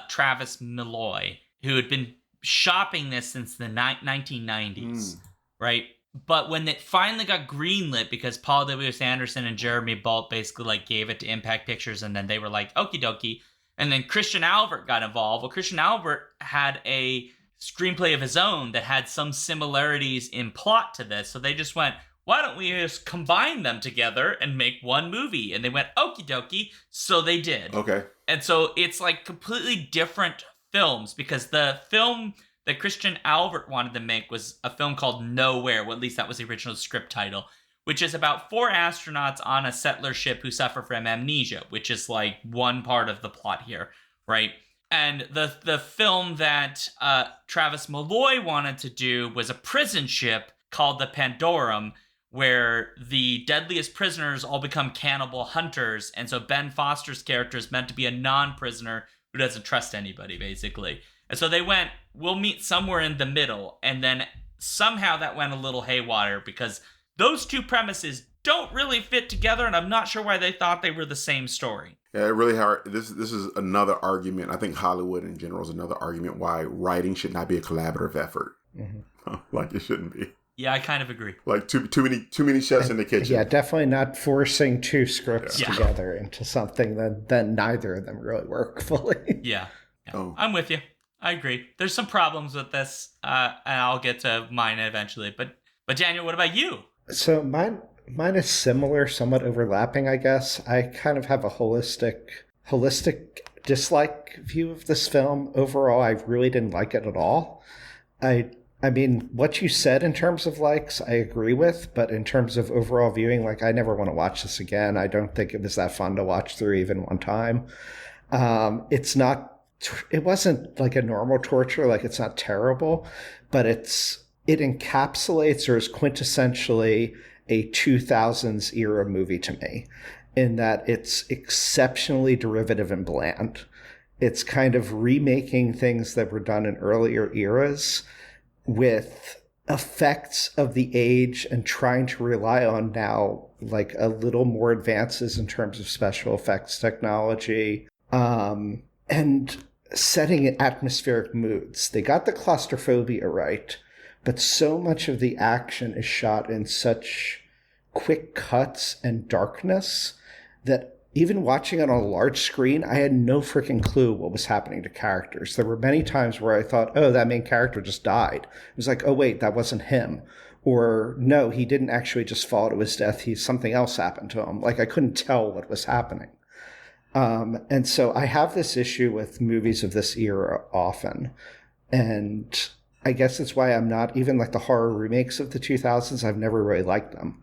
Travis Malloy, who had been shopping this since the 1990s, right? But when it finally got greenlit, because Paul W. Anderson and Jeremy Bolt basically like gave it to Impact Pictures, and then they were like, okie dokie. And then Christian Alvart got involved. Well, Christian Alvart had a screenplay of his own that had some similarities in plot to this. So they just went, why don't we just combine them together and make one movie? And they went, okie dokie. So they did. Okay. And so it's like completely different films, because the film that Christian Alvart wanted to make was a film called Nowhere. Well, at least that was the original script title, which is about 4 astronauts on a settler ship who suffer from amnesia, which is like one part of the plot here, right? And the film that Travis Malloy wanted to do was a prison ship called the Pandorum, where the deadliest prisoners all become cannibal hunters. And so Ben Foster's character is meant to be a non-prisoner who doesn't trust anybody, basically. And so they went, we'll meet somewhere in the middle. And then somehow that went a little haywire, because those two premises don't really fit together, and I'm not sure why they thought they were the same story. Yeah, it really hard. This is another argument. I think Hollywood in general is another argument why writing should not be a collaborative effort. Mm-hmm. Like it shouldn't be. Yeah, I kind of agree. Like too many chefs in the kitchen. Yeah, definitely not forcing 2 scripts together into something that neither of them really work fully. Yeah. Oh. I'm with you. I agree. There's some problems with this, and I'll get to mine eventually. But Daniel, what about you? So mine is similar, somewhat overlapping, I guess. I kind of have a holistic dislike view of this film. Overall, I really didn't like it at all. I mean, what you said in terms of likes, I agree with, but in terms of overall viewing, like, I never want to watch this again. I don't think it was that fun to watch through even one time. It wasn't like a normal torture, like it's not terrible, but it encapsulates or is quintessentially a 2000s era movie to me, in that it's exceptionally derivative and bland. It's kind of remaking things that were done in earlier eras with effects of the age and trying to rely on now like a little more advances in terms of special effects technology. And setting atmospheric moods. They got the claustrophobia right, but so much of the action is shot in such quick cuts and darkness that even watching it on a large screen, I had no freaking clue what was happening to characters. There were many times where I thought, oh, that main character just died. It was like, oh, wait, that wasn't him. Or, no, he didn't actually just fall to his death. Something else happened to him. Like, I couldn't tell what was happening. And so I have this issue with movies of this era often. And I guess it's why I'm not, even like the horror remakes of the 2000s, I've never really liked them.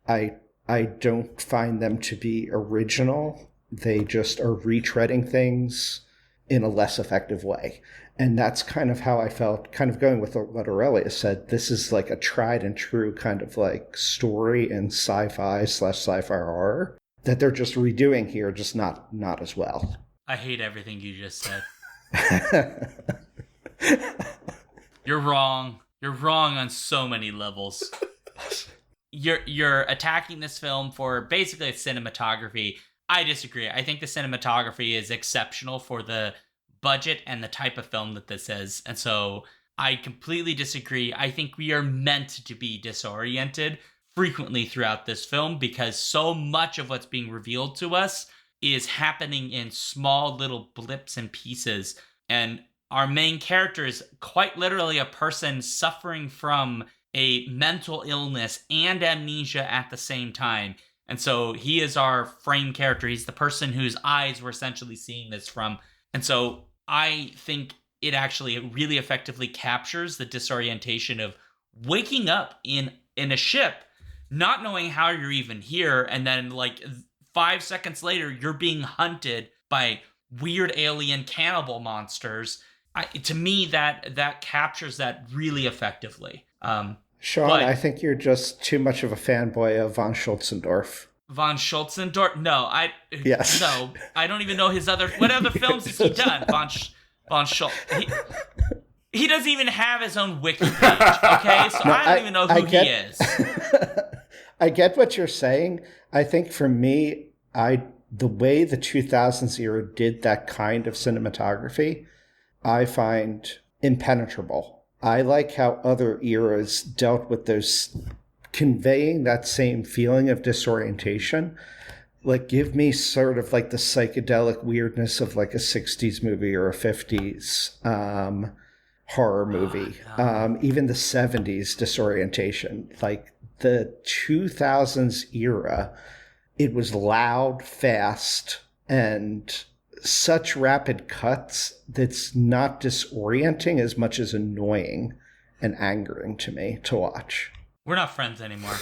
I don't find them to be original. They just are retreading things in a less effective way. And that's kind of how I felt, kind of going with what Aurelius said. This is like a tried and true kind of like story in sci-fi/sci-fi horror that they're just redoing here, just not as well. I hate everything you just said. You're wrong. You're wrong on so many levels. You're attacking this film for basically its cinematography. I disagree. I think the cinematography is exceptional for the budget and the type of film that this is. And so I completely disagree. I think we are meant to be disoriented frequently throughout this film because so much of what's being revealed to us is happening in small little blips and pieces. And our main character is quite literally a person suffering from a mental illness and amnesia at the same time. And so he is our frame character. He's the person whose eyes we're essentially seeing this from. And so I think it actually really effectively captures the disorientation of waking up in a ship, not knowing how you're even here, and then like 5 seconds later, you're being hunted by weird alien cannibal monsters. To me, that captures that really effectively. Sean, but I think you're just too much of a fanboy of von Schultzendorf. Von Schultzendorf? No, yes. No, I don't even know his other. What other films has he done? Von Schultz. He doesn't even have his own wiki page. Okay, so I don't even know who he is. I get what you're saying. I think for me, the way the 2000s era did that kind of cinematography, I find impenetrable. I like how other eras dealt with those, conveying that same feeling of disorientation. Like, give me sort of like the psychedelic weirdness of like a 60s movie or a 50s horror movie. Even the 70s disorientation. Like the 2000s era, it was loud, fast, and such rapid cuts that's not disorienting as much as annoying and angering to me to watch. We're not friends anymore.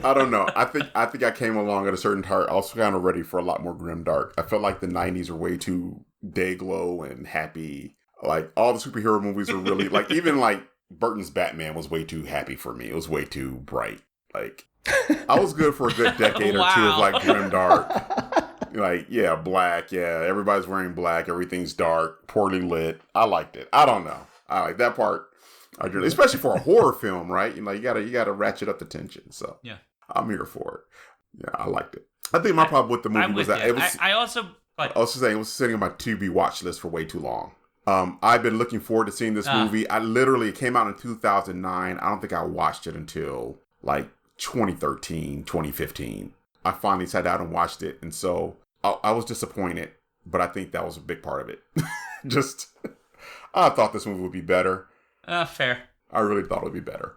I don't know. I think I came along at a certain time also kind of ready for a lot more grimdark. I felt like the 90s were way too day glow and happy. Like all the superhero movies were really like, even like Burton's Batman was way too happy for me. It was way too bright. Like I was good for a good decade or two of like grimdark. Like, yeah, black. Yeah, everybody's wearing black. Everything's dark, poorly lit. I liked it. I don't know. I like that part. Especially for a horror film, right? You know, you gotta ratchet up the tension. So yeah, I'm here for it. Yeah, I liked it. I think my problem with the movie was that it was. I also. I was just saying it was sitting on my to-be watch list for way too long. I've been looking forward to seeing this movie. It came out in 2009. I don't think I watched it until like 2013, 2015. I finally sat down and watched it, and so I was disappointed, but I think that was a big part of it. Just, I thought this movie would be better. Fair. I really thought it would be better.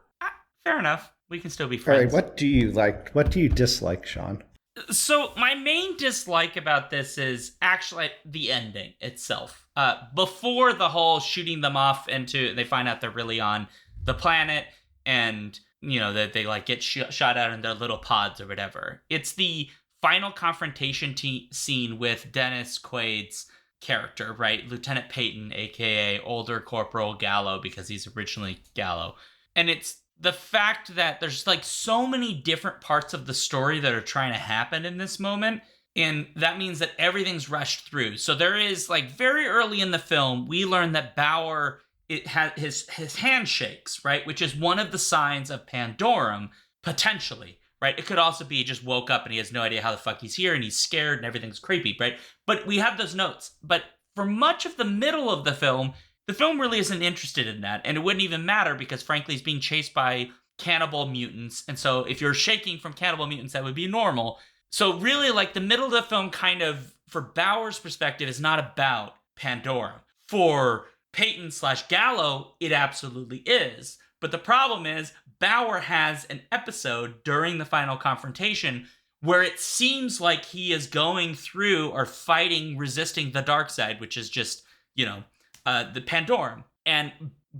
Fair enough. We can still be friends. All right, what do you like? What do you dislike, Sean? So my main dislike about this is actually the ending itself. Before the whole shooting them off into, they find out they're really on the planet, and you know that they like get shot out in their little pods or whatever. It's the final confrontation scene with Dennis Quaid's character, right? Lieutenant Peyton, aka older Corporal Gallo, because he's originally Gallo, and it's the fact that there's like so many different parts of the story that are trying to happen in this moment. And that means that everything's rushed through. So there is like very early in the film, we learn that Bauer, it has his hand shakes, right? Which is one of the signs of Pandorum, potentially, right? It could also be just woke up and he has no idea how the fuck he's here and he's scared and everything's creepy, right? But we have those notes. But for much of the middle of the film really isn't interested in that. And it wouldn't even matter because, frankly, he's being chased by cannibal mutants. And so if you're shaking from cannibal mutants, that would be normal. So really, like, the middle of the film kind of, for Bauer's perspective, is not about Pandorum. For Peyton/Gallo, it absolutely is. But the problem is, Bauer has an episode during the final confrontation where it seems like he is going through or fighting, resisting the dark side, which is just, the Pandorum. And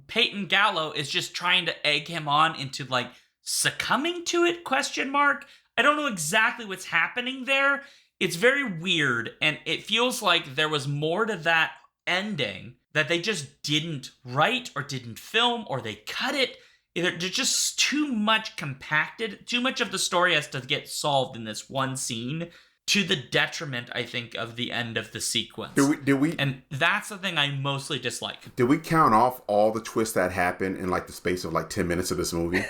Peyton Gallo is just trying to egg him on into, like, succumbing to it, ? I don't know exactly what's happening there. It's very weird, and it feels like there was more to that ending that they just didn't write or didn't film, or they cut it. There's just too much compacted. Too much of the story has to get solved in this one scene, to the detriment, I think, of the end of the sequence. Did we? And that's the thing I mostly dislike. Did we count off all the twists that happened in like the space of like 10 minutes of this movie?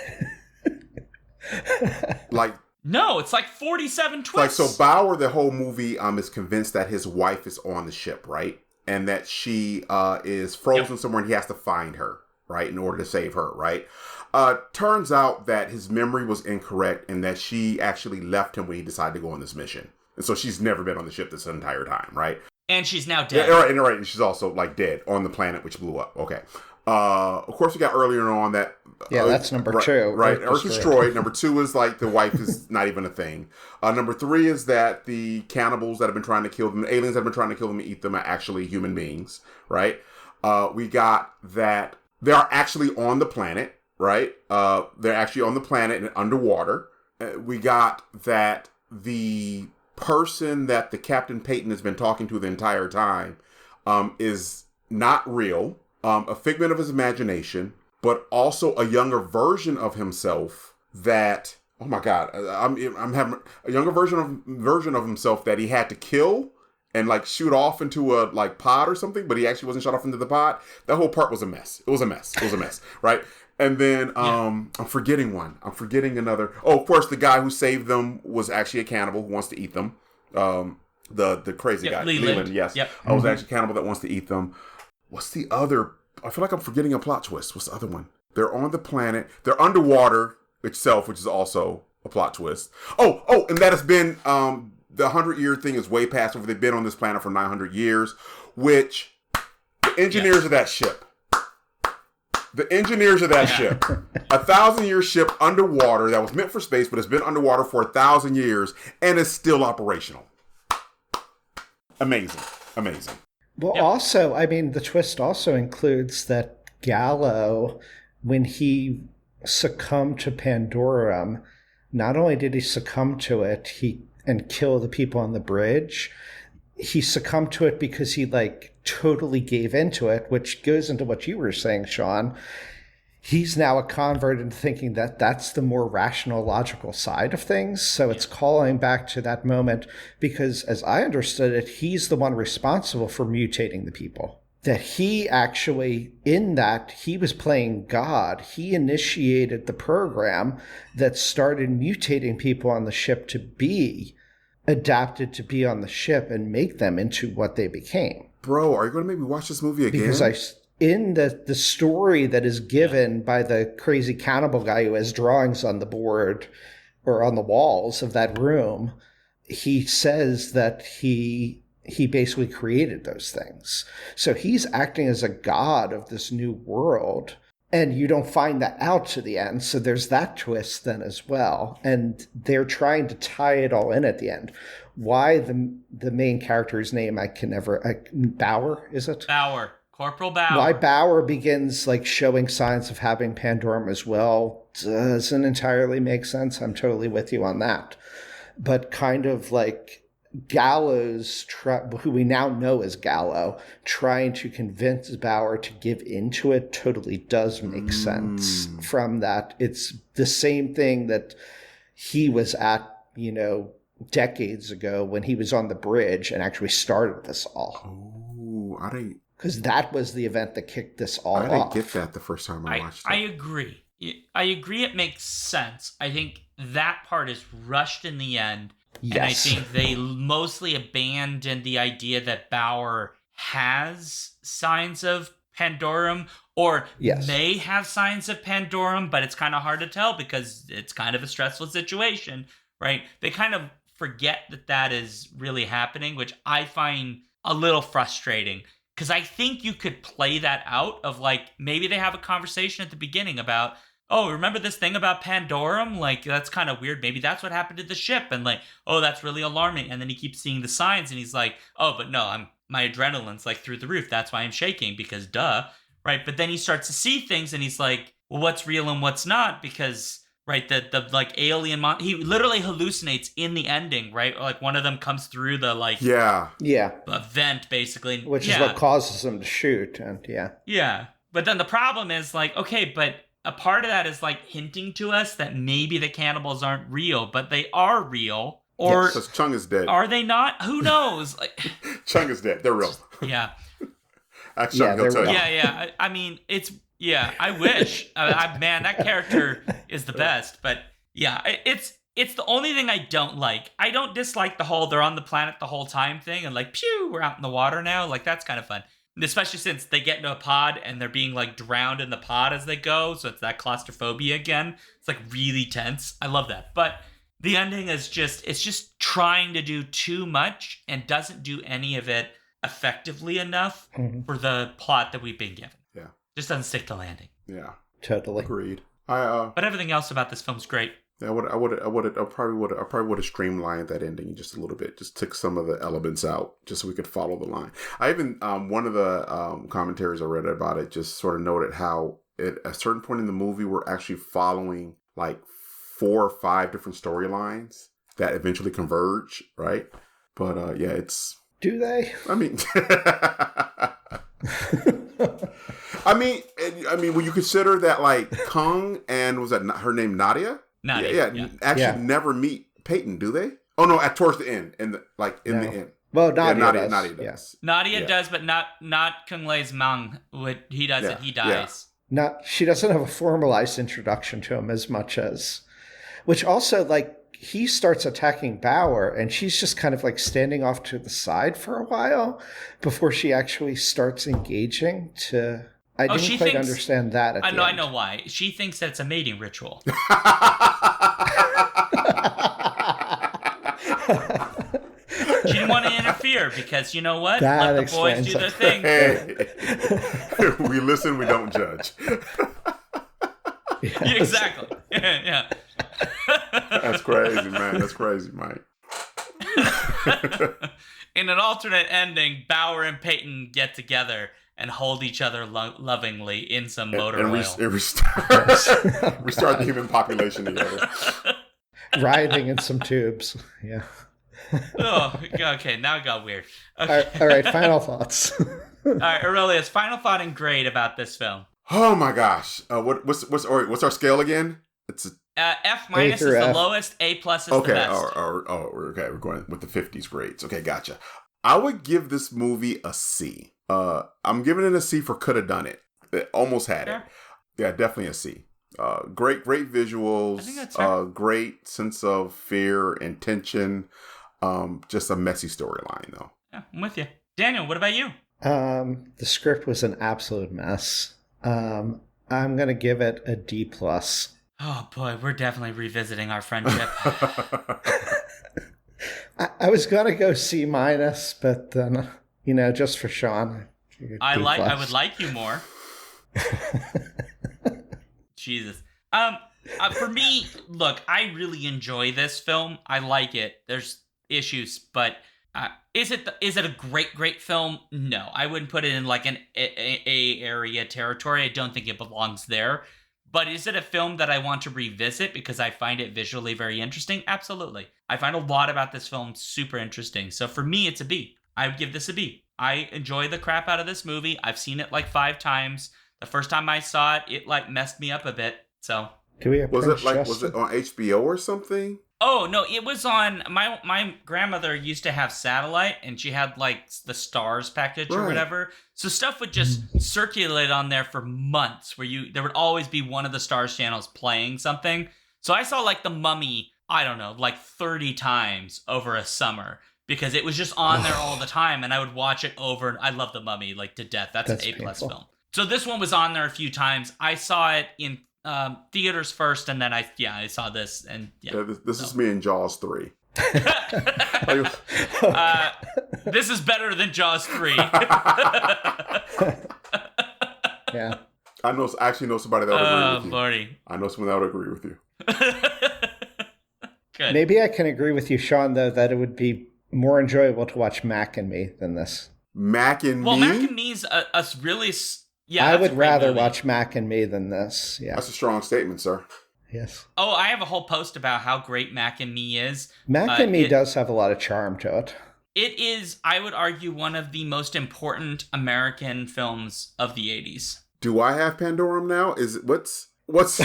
Like, no, it's like 47 twists. Like, so Bauer, the whole movie, is convinced that his wife is on the ship, right? And that she is frozen somewhere and he has to find her, right? In order to save her, right? Turns out that his memory was incorrect and that she actually left him when he decided to go on this mission. And so she's never been on the ship this entire time, right? And she's now dead. Yeah, right. And she's also, like, dead on the planet which blew up. Okay. Of course, we got earlier on that... that's number 2. Right. Earth destroyed. Number 2 is, like, the wife is not even a thing. Number 3 is that the cannibals that have been trying to kill them, the aliens that have been trying to kill them and eat them, are actually human beings, right? We got that they are actually on the planet, right? They're actually on the planet and underwater. We got that the person that the Captain Peyton has been talking to the entire time is not real, a figment of his imagination, but also a younger version of himself that, oh my God, I'm having a younger version of himself that he had to kill and like shoot off into a like pod or something, but he actually wasn't shot off into the pod. That whole part was a mess. It was a mess, right? And then I'm forgetting one. I'm forgetting another. Oh, of course, the guy who saved them was actually a cannibal who wants to eat them. The crazy guy, Leland. Yes, I was actually a cannibal that wants to eat them. What's the other? I feel like I'm forgetting a plot twist. What's the other one? They're on the planet. They're underwater itself, which is also a plot twist. Oh, and that has been the 100-year thing is way past over. They've been on this planet for 900 years, which the engineers of that ship. The engineers of that ship, 1,000-year ship underwater that was meant for space, but it's been underwater for 1,000 years and is still operational. Amazing. Well, also, I mean, the twist also includes that Gallo, when he succumbed to Pandorum, not only did he succumb to it, and kill the people on the bridge, he succumbed to it because he like totally gave into it, which goes into what you were saying, Shaun. He's now a convert into thinking that that's the more rational, logical side of things. So it's calling back to that moment because, as I understood it, he's the one responsible for mutating the people. That he actually, in that, he was playing God. He initiated the program that started mutating people on the ship to be adapted to be on the ship and make them into what they became. Bro, are you going to make me watch this movie again? Because in the story that is given by the crazy cannibal guy who has drawings on the board or on the walls of that room, he says that he basically created those things. So he's acting as a god of this new world. And you don't find that out to the end. So there's that twist then as well. And they're trying to tie it all in at the end. Why the main character's name, Bauer, is it? Bauer. Corporal Bauer. Why Bauer begins like showing signs of having Pandorum as well doesn't entirely make sense. I'm totally with you on that. But kind of like Gallo's, who we now know as Gallo, trying to convince Bauer to give into it totally does make sense from that. It's the same thing that he was at, decades ago when he was on the bridge and actually started this all. Oh, I didn't... Because that was the event that kicked this all off. I didn't get that the first time I watched it. I agree. I agree it makes sense. I think that part is rushed in the end. Yes. And I think they mostly abandoned the idea that Bauer has signs of Pandorum or may have signs of Pandorum, but it's kind of hard to tell because it's kind of a stressful situation, right? They kind of forget that that is really happening, which I find a little frustrating because I think you could play that out of like maybe they have a conversation at the beginning about, oh, remember this thing about Pandorum? Like, that's kind of weird. Maybe that's what happened to the ship. And like, oh, that's really alarming. And then he keeps seeing the signs and he's like, oh, but no, my adrenaline's like through the roof. That's why I'm shaking because duh. Right. But then he starts to see things and he's like, well, what's real and what's not? Because, right, the like alien, he literally hallucinates in the ending, right? Like one of them comes through the like, vent basically. Which is what causes him to shoot. And Yeah. But then the problem is like, okay, but a part of that is like hinting to us that maybe the cannibals aren't real, but they are real. Or because Chung is dead. Are they not? Who knows? Like, Chung is dead. They're real. Yeah. Actually, I'll tell you. Yeah. I mean, I wish. Man, that character is the best. But yeah, it's the only thing I don't like. I don't dislike the whole they're on the planet the whole time thing and like, pew, we're out in the water now. Like, that's kind of fun. Especially since they get into a pod and they're being like drowned in the pod as they go. So it's that claustrophobia again. It's like really tense. I love that. But the ending is it's just trying to do too much and doesn't do any of it effectively enough for the plot that we've been given. Yeah. Just doesn't stick to landing. Yeah. Totally. Agreed. But everything else about this film's great. Yeah, I probably would have streamlined that ending just a little bit. Just took some of the elements out, just so we could follow the line. I even one of the commentaries I read about it just sort of noted how at a certain point in the movie we're actually following like 4 or 5 different storylines that eventually converge, right? But it's. Do they? I mean. I mean, when you consider that, like Kung and was that her name Nadia? Nadia, actually never meet Peyton, do they? Oh no, towards the end, the end. Well, Nadia does. Yes. Nadia does, but not Kung Lei's Mang. What he does it, he dies. She doesn't have a formalized introduction to him as much as, which also like he starts attacking Bauer and she's just kind of like standing off to the side for a while before she actually starts engaging to. I didn't quite understand that at the end. I know why. She thinks that it's a mating ritual. She didn't want to interfere because, you know what? Let the boys do their thing. Hey. We listen, we don't judge. Yes. Exactly. Yeah. That's crazy, man. That's crazy, Mike. In an alternate ending, Bauer and Peyton get together and hold each other lovingly in some motor oil. And restart the human population together. Writhing in some tubes. Yeah. Oh, okay. Now it got weird. Okay. All right. Final thoughts. All right, Aurelius. Final thought and grade about this film. Oh my gosh. What's our scale again? It's F- is the lowest. A+ is the best. Okay. We're going with the 50s grades. Okay, gotcha. I would give this movie a C. I'm giving it a C for could have done it. It almost had it. Yeah, definitely a C. Great visuals. I think that's fair. Great sense of fear and tension. Just a messy storyline, though. Yeah, I'm with you. Daniel, what about you? The script was an absolute mess. I'm going to give it a D+. Oh, boy, we're definitely revisiting our friendship. I was going to go C-, but then, just for Shaun. I would like you more. Jesus. For me, look, I really enjoy this film. I like it. There's issues, but is it a great film? No, I wouldn't put it in like an A area territory. I don't think it belongs there. But is it a film that I want to revisit because I find it visually very interesting? Absolutely. I find a lot about this film super interesting. So for me, it's a B. I would give this a B. I enjoy the crap out of this movie. I've seen it like 5 times. The first time I saw it, it like messed me up a bit. So was it on HBO or something? Oh no, it was on my grandmother used to have satellite and she had like the Stars package or whatever. So stuff would just circulate on there for months where there would always be one of the Stars channels playing something. So I saw like The Mummy, I don't know, like 30 times over a summer because it was just on there all the time, and I would watch it over. And I love The Mummy like to death. That's an A+ film. So this one was on there a few times. I saw it in theaters first, and then I saw this, and this is me in Jaws 3. This is better than Jaws 3. Yeah. I actually know somebody that would agree with you. Lordy. I know someone that would agree with you. Good. Maybe I can agree with you, Shaun, though, that it would be more enjoyable to watch Mac and Me than this. Mac and Me? Well, Mac and Me's a really... Yeah, I would rather watch Mac and Me than this. Yeah. That's a strong statement, sir. Yes. Oh, I have a whole post about how great Mac and Me is. Mac and Me does have a lot of charm to it. It is, I would argue, one of the most important American films of the 80s. Do I have Pandorum now? What's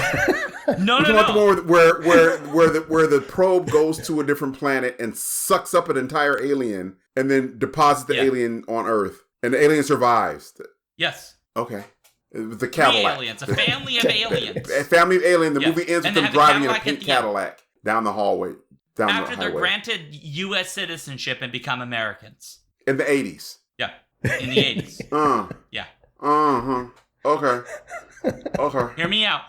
No. The one where the probe goes to a different planet and sucks up an entire alien and then deposits the alien on Earth, and the alien survives. Yes. Okay. It was the Cadillac. Aliens, a family of aliens. A family of aliens. The movie ends with them driving in a pink Cadillac down the hallway. After they're granted U.S. citizenship and become Americans. In the 80s. Yeah. In the 80s. Yeah. Uh-huh. Okay. Hear me out.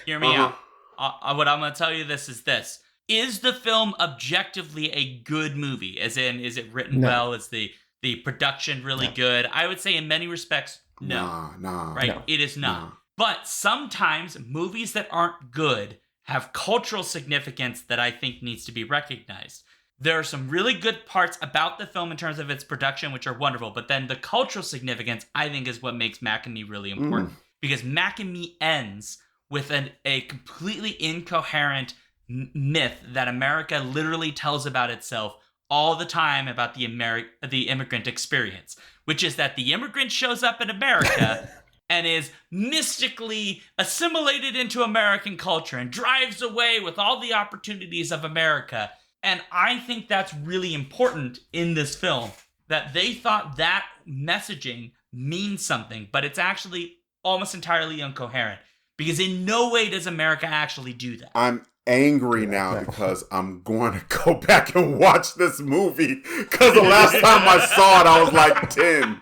What I'm going to tell you is this. Is the film objectively a good movie? As in, is it written well? Is the production really good? I would say in many respects, no. Right? No. It is not. But sometimes movies that aren't good have cultural significance that I think needs to be recognized. There are some really good parts about the film in terms of its production, which are wonderful. But then the cultural significance, I think, is what makes Mac and Me really important. Because Mac and Me ends with a completely incoherent myth that America literally tells about itself all the time about the immigrant experience, which is that the immigrant shows up in America and is mystically assimilated into American culture and drives away with all the opportunities of America. And I think that's really important in this film, that they thought that messaging means something, but it's actually almost entirely incoherent, because in no way does America actually do that. I'm angry now because I'm going to go back and watch this movie, because the last time I saw it, I was like 10.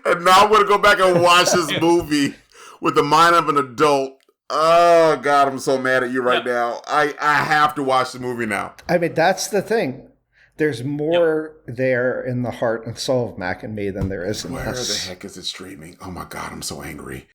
And now I'm going to go back and watch this movie with the mind of an adult. Oh, God, I'm so mad at you right now. I have to watch the movie now. I mean, that's the thing. There's more there in the heart and soul of Mac and Me than there is in this. Where the heck is it streaming? Oh, my God, I'm so angry.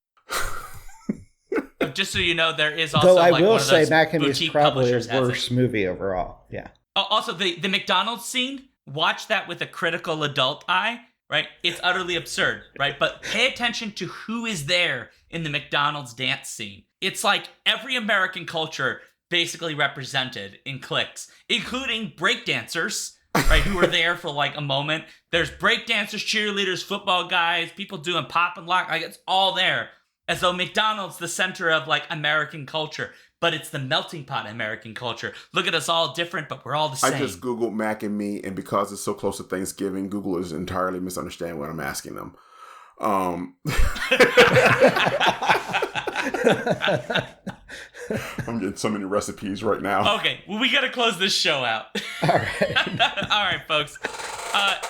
Just so you know, there is also Though I will say Mac and Me is probably a worse movie overall. Yeah. Also, the McDonald's scene, watch that with a critical adult eye, right? It's utterly absurd, right? But pay attention to who is there in the McDonald's dance scene. It's like every American culture basically represented in cliques, including breakdancers, right, who were there for like a moment. There's breakdancers, cheerleaders, football guys, people doing pop and lock. Like, it's all there. As though McDonald's the center of like American culture, but it's the melting pot of American culture. Look at us all different, but we're all the same. I just Googled Mac and Me, and because it's so close to Thanksgiving, Google is entirely misunderstanding what I'm asking them. I'm getting so many recipes right now. Okay, well, we got to close this show out. All right. All right, folks.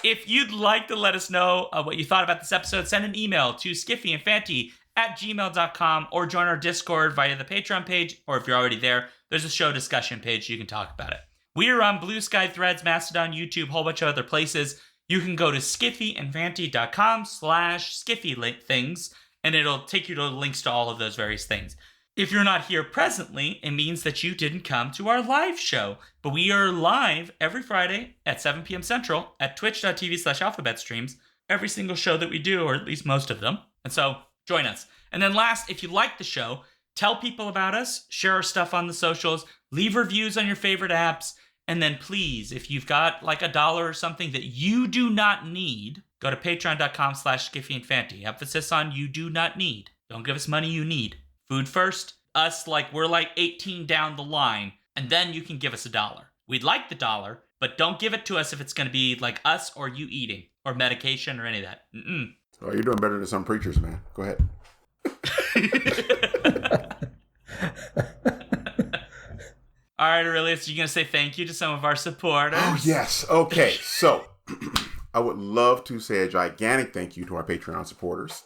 If you'd like to let us know what you thought about this episode, send an email to skiffyandfanty@gmail.com or join our Discord via the Patreon page, or if you're already there, there's a show discussion page. You can talk about it. We are on Blue Sky, Threads, Mastodon, YouTube, whole bunch of other places. You can go to skiffyandfanty.com/skiffythings, and it'll take you to links to all of those various things. If you're not here presently, it means that you didn't come to our live show. But we are live every Friday at 7 p.m. Central at twitch.tv/alphabetstreams. Every single show that we do, or at least most of them. And so, join us. And then last, if you like the show, tell people about us, share our stuff on the socials, leave reviews on your favorite apps, and then please, if you've got like $1 or something that you do not need, go to patreon.com/skiffyandfanty. Emphasis on you do not need. Don't give us money you need. Food first. Us, like, we're like 18 down the line, and then you can give us $1. We'd like the $1, but don't give it to us if it's going to be like us or you eating or medication or any of that. Oh, you're doing better than some preachers, man. Go ahead. All right, Aurelius, you going to say thank you to some of our supporters? Oh, yes. Okay, so I would love to say a gigantic thank you to our Patreon supporters.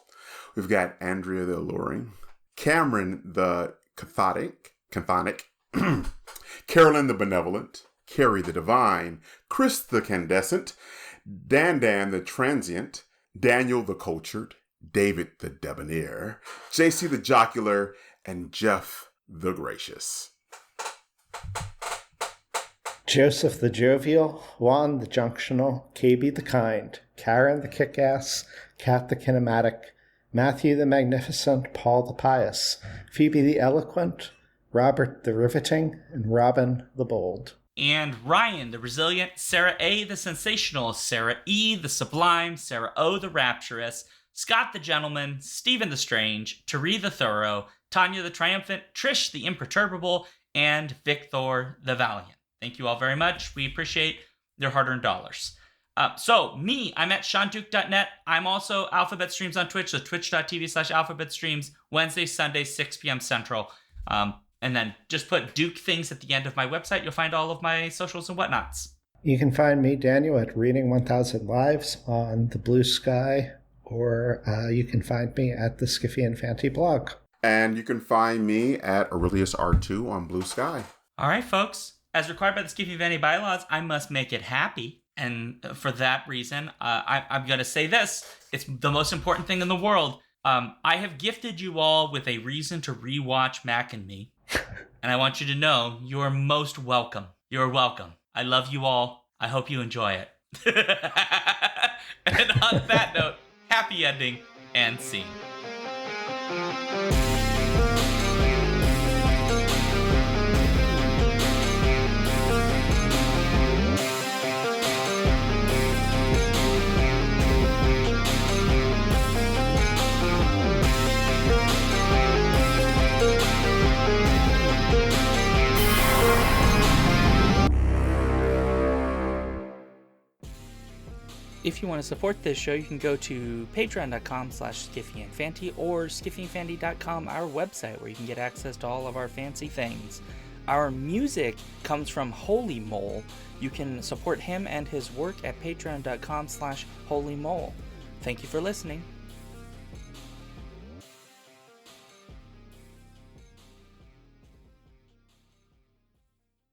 We've got Andrea the Alluring, Cameron the Chthonic, Carolyn the Benevolent, Carrie the Divine, Chris the Candescent, Dan the Transient, Daniel the Cultured, David the Debonair, JC the Jocular, and Jeff the Gracious. Joseph the Jovial, Juan the Junctional, KB the Kind, Karen the Kick-Ass, Kat the Kinematic, Matthew the Magnificent, Paul the Pious, Phoebe the Eloquent, Robert the Riveting, and Robin the Bold. And Ryan the Resilient, Sarah A. the Sensational, Sarah E. the Sublime, Sarah O. the Rapturous, Scott the Gentleman, Stephen the Strange, Tari the Thorough, Tanya the Triumphant, Trish the Imperturbable, and Victor the Valiant. Thank you all very much. We appreciate your hard-earned dollars. So, me, I'm at ShaunDuke.net. I'm also Alphabet Streams on Twitch, so twitch.tv/Alphabet Streams, Wednesday, Sunday, 6 p.m. Central. And then just put Duke things at the end of my website. You'll find all of my socials and whatnots. You can find me, Daniel, at Reading 1000 Lives on the Blue Sky, or you can find me at the Skiffy and Fanty blog. And you can find me at Aurelius R2 on Blue Sky. All right, folks. As required by the Skiffy and Fanty bylaws, I must make it happy. And for that reason, I'm going to say this. It's the most important thing in the world. I have gifted you all with a reason to rewatch Mac and Me. And I want you to know you are most welcome. You're welcome. I love you all. I hope you enjoy it. And on that note, happy ending and scene. If you want to support this show, you can go to patreon.com/skiffyandfanty or skiffyandfanty.com, our website, where you can get access to all of our fancy things. Our music comes from Holy Mole. You can support him and his work at patreon.com/holymole. Thank you for listening.